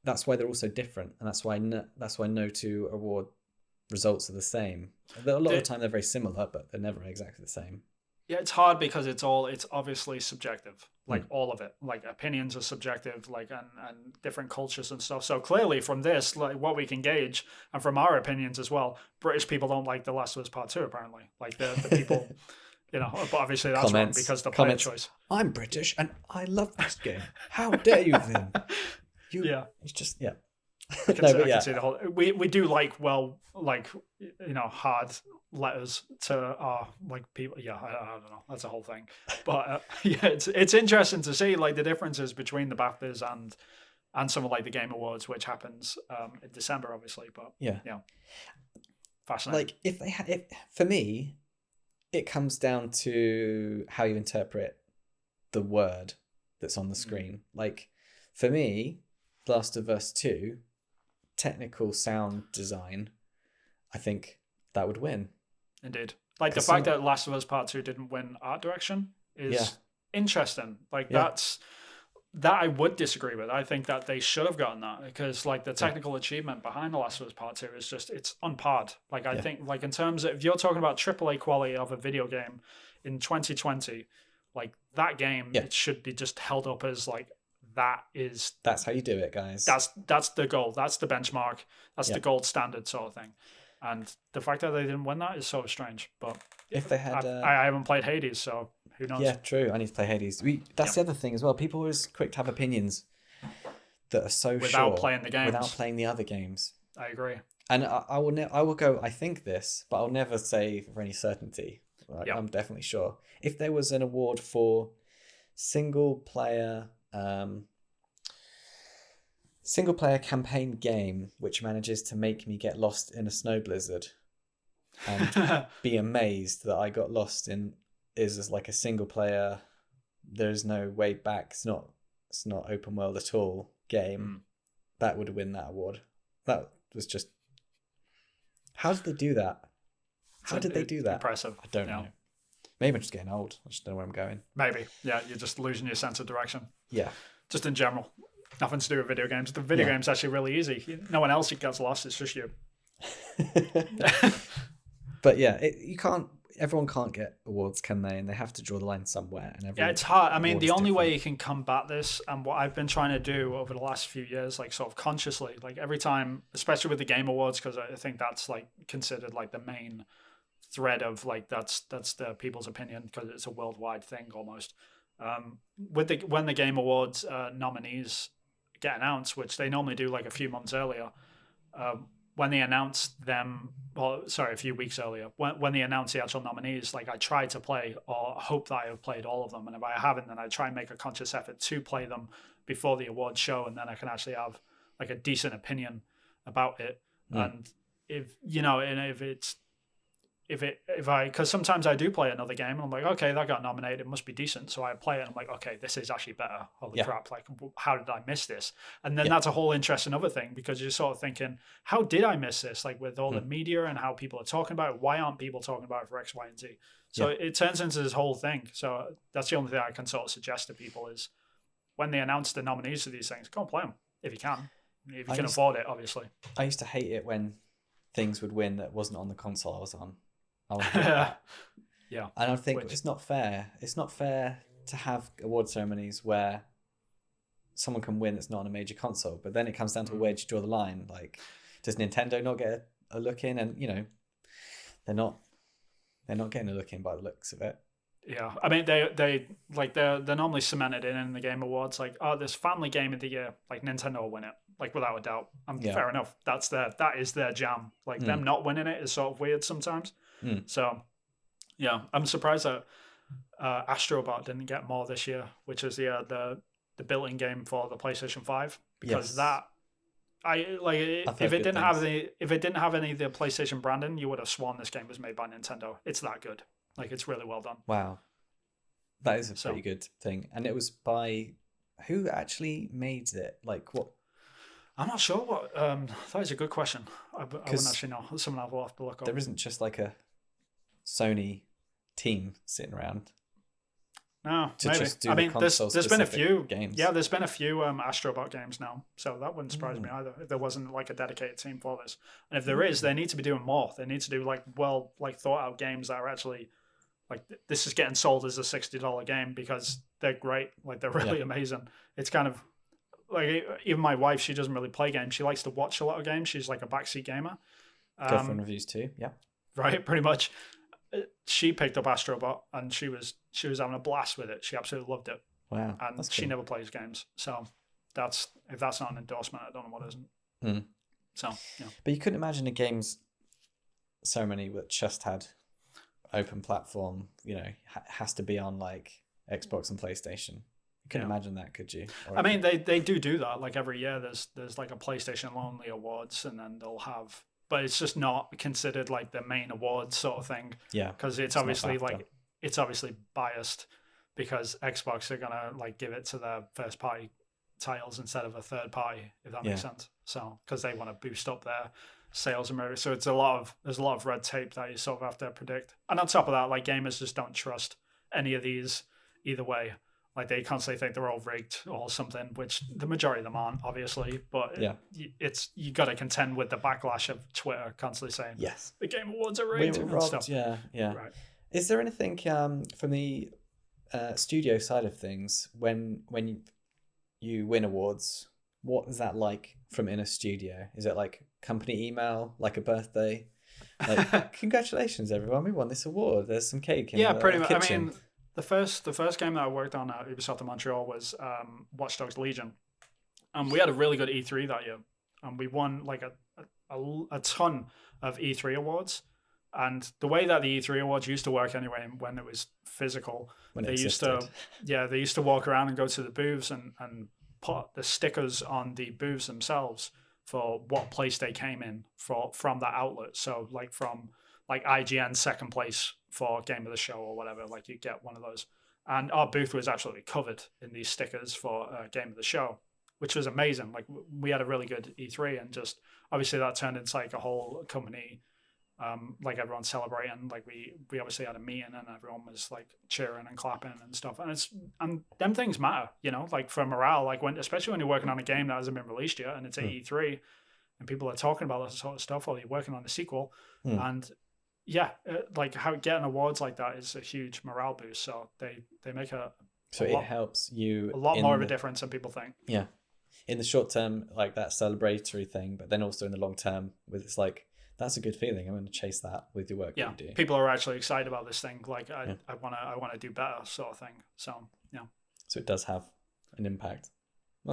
that's why they're all so different, and that's why no two award results are the same. A lot of the time they're very similar, but they're never exactly the same. Yeah, it's hard because it's obviously subjective. Like all of it, like opinions are subjective, like and different cultures and stuff. So clearly from this, like what we can gauge, and from our opinions as well, British people don't like The Last of Us Part 2 apparently. Like the people. But obviously that's wrong because the player choice. I'm British and I love this game. How dare you then? It's just I can, No, see, but I yeah, can see the whole. We do like hard letters to our like people. Yeah, I don't know. That's a whole thing. But yeah, it's interesting to see like the differences between the BAFTAs and some of like the Game Awards, which happens in December, obviously. But yeah. yeah, fascinating. Like if they had, for me, it comes down to how you interpret the word that's on the screen. Like for me, Last of Us 2, technical sound design, I think that would win. Indeed. Like the Because fact that Last of Us Part 2 didn't win art direction yeah, is interesting. Like yeah, that I would disagree with. I think that they should have gotten that because like the yeah, technical achievement behind The Last of Us Part 2 is just it's on par. Like I yeah, think like in terms of if you're talking about AAA quality of a video game in 2020, like that game yeah. it should be just held up as like that is That's how you do it, guys. that's the goal. That's the benchmark. That's Yeah. the gold standard sort of thing. And the fact that they didn't win that is sort of strange. But If they had, I haven't played Hades, so who knows? yeah, true. I need to play Hades. That's the other thing as well. People are always quick to have opinions that are so Without sure playing the games. without playing the other games. I agree. And I will I will go, I think this, but I'll never say for any certainty. Like, Yep. I'm definitely sure. If there was an award for single player campaign game which manages to make me get lost in a snow blizzard and be amazed that I got lost in is like a single player, there's no way back, it's not open world at all game, that would win that award. That was just, how did they do that? How did they do that? Impressive. I don't know. Maybe I'm just getting old. I just don't know where I'm going. Maybe. Yeah, you're just losing your sense of direction. Yeah. Just in general. Nothing to do with video games. The video game's actually really easy. No one else gets lost. It's just you. But yeah, everyone can't get awards, can they? And they have to draw the line somewhere. And yeah, it's hard. I mean, the only way you can combat this, and what I've been trying to do over the last few years, like sort of consciously, like every time, especially with the Game Awards, because I think that's like considered like the main thread of like that's the people's opinion because it's a worldwide thing almost. When the Game Awards nominees get announced, which they normally do like a few months earlier, when they announce them, a few weeks earlier, when they announce the actual nominees, like I try to play or hope that I have played all of them, and if I haven't, then I try and make a conscious effort to play them before the awards show, and then I can actually have like a decent opinion about it. And because sometimes I do play another game and I'm like, okay, that got nominated, it must be decent. So I play it and I'm like, okay, this is actually better. Holy crap. Like, how did I miss this? And then that's a whole interesting other thing because you're sort of thinking, how did I miss this? Like with all the media and how people are talking about it, why aren't people talking about it for X, Y, and Z? So it turns into this whole thing. So that's the only thing I can sort of suggest to people is when they announce the nominees for these things, go and play them if you can. If you can afford it, obviously. I used to hate it when things would win that wasn't on the console I was on. Yeah. And I think it's not fair. It's not fair to have award ceremonies where someone can win that's not on a major console. But then it comes down to where do you draw the line? Like, does Nintendo not get a look in? And they're not getting a look in by the looks of it. Yeah, I mean they're normally cemented in the Game Awards. Like, oh, this family game of the year, like Nintendo will win it, like without a doubt. Fair enough. That is their jam. Like them not winning it is sort of weird sometimes. So, yeah, I'm surprised that Astrobot didn't get more this year, which is the built-in game for the PlayStation 5, because if it didn't have any of the PlayStation branding, you would have sworn this game was made by Nintendo. It's that good. Like, it's really well done. Wow. That is a pretty good thing. And it was by who actually made it? Like, what? I'm not sure what. That is a good question. I wouldn't actually know. Someone I will have to look up. There isn't just like a Sony team sitting around. No, maybe. I mean, there's been a few games. Yeah, there's been a few Astrobot games now, so that wouldn't surprise me either if there wasn't like a dedicated team for this. And if there is, they need to be doing more. They need to do like thought out games that are actually like this is getting sold as a $60 game because they're great. Like they're really amazing. It's kind of like even my wife, she doesn't really play games. She likes to watch a lot of games. She's like a backseat gamer. Girlfriend reviews too. Yeah. Right, pretty much. She picked up Astrobot and she was having a blast with it. She absolutely loved it. Wow. And she never plays games. So if that's not an endorsement, I don't know what isn't. Mm. So yeah. But you couldn't imagine a games ceremony that just had open platform, has to be on like Xbox and PlayStation. You couldn't imagine that, could you? I mean, they do that. Like every year, there's like a PlayStation only awards, and then they'll have, but it's just not considered like the main awards sort of thing. Yeah, because it's obviously like it's obviously biased because Xbox are gonna like give it to their first party titles instead of a third party, if that makes sense. So because they want to boost up their sales and revenue. So there's a lot of red tape that you sort of have to predict. And on top of that, like gamers just don't trust any of these either way. Like they constantly think they're all rigged or something, which the majority of them aren't, obviously. But it's you got to contend with the backlash of Twitter constantly saying, yes, the Game Awards are rigged and stuff. Yeah. Right. Is there anything from the studio side of things when you win awards? What is that like from in a studio? Is it like company email, like a birthday? Like, congratulations, everyone! We won this award. There's some cake in the pretty much. kitchen. I mean, the first game that I worked on at Ubisoft in Montreal was Watch Dogs Legion, and we had a really good E3 that year, and we won like a ton of E3 awards. And the way that the E3 awards used to work anyway, when it was physical, they used to walk around and go to the booths and put the stickers on the booths themselves for what place they came in from that outlet. So like from like IGN second place for Game of the Show or whatever, like you get one of those. And our booth was absolutely covered in these stickers for Game of the Show, which was amazing. Like we had a really good E3, and just obviously that turned into like a whole company, like everyone celebrating. Like we obviously had a meeting and everyone was like cheering and clapping and stuff. And them things matter, like for morale, like especially when you're working on a game that hasn't been released yet and it's at E3 and people are talking about this sort of stuff, or you're working on a sequel. And like how getting awards like that is a huge morale boost. So they make it helps you a lot more of a difference than people think. Yeah. In the short term, like that celebratory thing, but then also in the long term with it's like, that's a good feeling. I'm going to chase that with your work that you do. People are actually excited about this thing. Like I want to do better, sort of thing. So So it does have an impact.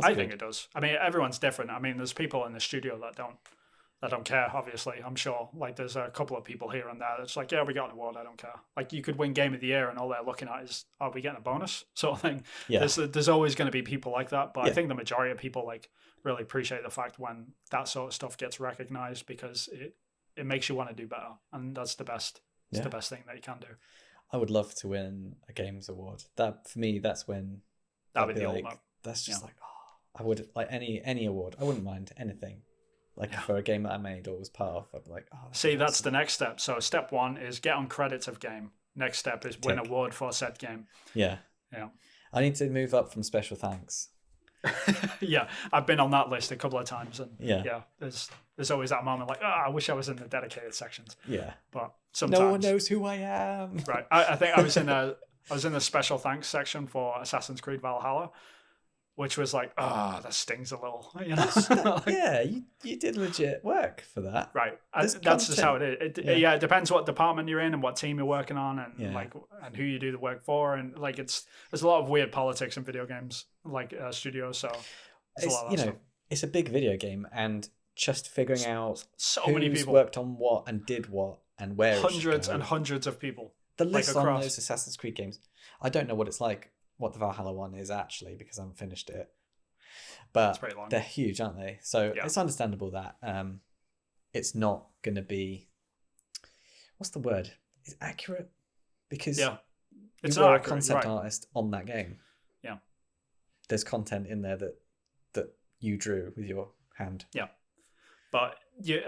I think it does. I mean, everyone's different. I mean, there's people in the studio that don't care. Obviously, I'm sure. Like there's a couple of people here and there that's like, yeah, we got an award. I don't care. Like you could win Game of the Year, and all they're looking at is, are we getting a bonus, sort of thing. Yeah. There's always going to be people like that, but I think the majority of people like really appreciate the fact when that sort of stuff gets recognized, because it makes you want to do better, and that's the best. It's the best thing that you can do. I would love to win a games award. That for me, that's when that would be the ultimate. That's just like, I would like any award. I wouldn't mind anything. Like for a game that I made or was part of, I'd be like, see, that's the next step. So step one is get on credits of game. Next step is win award for said game. Yeah. I need to move up from special thanks. Yeah, I've been on that list a couple of times, and there's always that moment like, I wish I was in the dedicated sections. Yeah, but sometimes no one knows who I am. Right. I think I was in the special thanks section for Assassin's Creed Valhalla, which was like, that stings a little. Like, you did legit work for that. Right. That's just how it is. It depends what department you're in and what team you're working on, and and who you do the work for, and like there's a lot of weird politics in video games, like studios. So it's a big video game, and just figuring out many people worked on what and did what and where. Hundreds and hundreds of people. The list on those Assassin's Creed games, I don't know what it's like. What the Valhalla one is actually, because I haven't finished it, but they're huge, aren't they? So it's understandable that it's not going to be, what's the word? Is accurate, because it's you were a concept artist on that game. Yeah, there's content in there that you drew with your hand. Yeah, but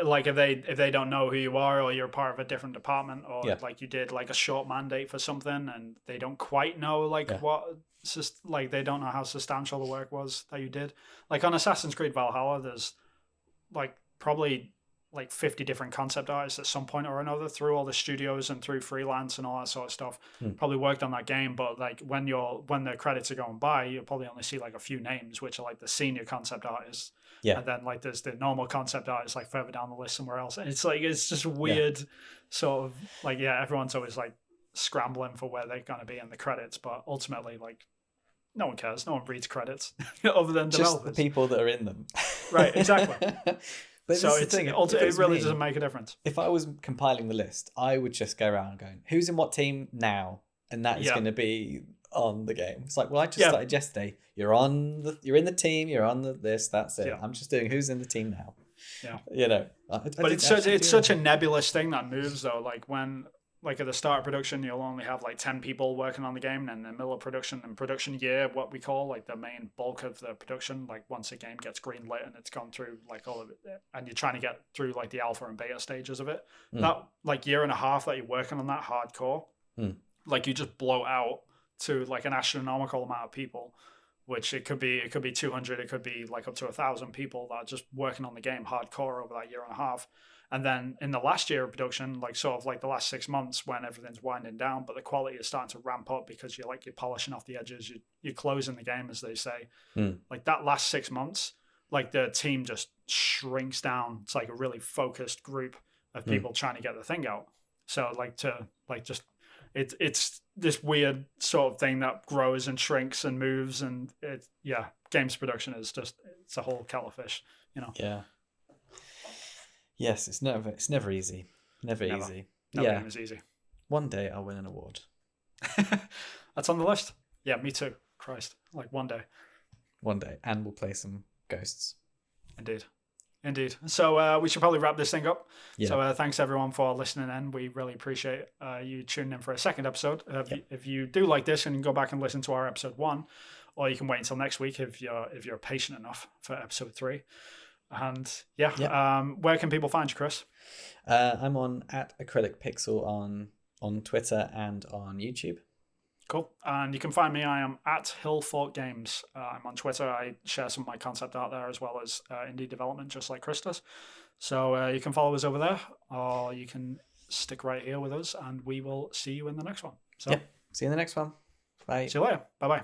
like if they don't know who you are, or you're part of a different department, or like you did like a short mandate for something and they don't quite know what, it's just like they don't know how substantial the work was that you did. Like on Assassin's Creed Valhalla, there's like probably like 50 different concept artists at some point or another through all the studios and through freelance and all that sort of stuff. Probably worked on that game, but like when the credits are going by, you'll probably only see like a few names, which are like the senior concept artists. Yeah. And then like there's the normal concept artists like further down the list somewhere else. And it's like, it's just weird sort of like, everyone's always like scrambling for where they're going to be in the credits. But ultimately, like no one cares. No one reads credits other than Just developers. the people that are in them. Right, exactly. But So it really doesn't make a difference. If I was compiling the list, I would just go around going, who's in what team now? And that is going to be on the game. It's like, well, I just started yesterday. You're in the team. You're on this. That's it. Yeah. I'm just doing who's in the team now. Yeah. You know. But it's such a nebulous thing that moves though. Like when. Like at the start of production, you'll only have like 10 people working on the game, and in the middle of production and production year, what we call like the main bulk of the production, like once a game gets greenlit and it's gone through like all of it, and you're trying to get through like the alpha and beta stages of it, that like year and a half that you're working on that hardcore, like you just blow out to like an astronomical amount of people, which it could be 200, it could be like up to 1,000 people that are just working on the game hardcore over that year and a half. And then in the last year of production, like sort of like the last 6 months when everything's winding down, but the quality is starting to ramp up because you're polishing off the edges, you're closing the game, as they say. Like that last 6 months, like the team just shrinks down. It's like a really focused group of people trying to get the thing out. So it's this weird sort of thing that grows and shrinks and moves, and games production is just, it's a whole kettle of fish, you know. Yeah. Yes, it's never easy. Never easy. No game is easy. One day I'll win an award. That's on the list. Yeah, me too. Christ, like one day. One day, and we'll play some Ghosts. Indeed. So we should probably wrap this thing up. Yeah. So thanks everyone for listening in. We really appreciate you tuning in for a second episode. If you do like this, and go back and listen to our episode 1, or you can wait until next week if you're patient enough for episode 3. And where can people find you, Chris? I'm on @AcrylicPixel on Twitter and on YouTube. Cool. And you can find me. I am @HillFortGames. I'm on Twitter. I share some of my concept art there, as well as indie development, just like Chris does. So you can follow us over there, or you can stick right here with us, and we will see you in the next one. So see you in the next one. Bye. See you later. Bye-bye.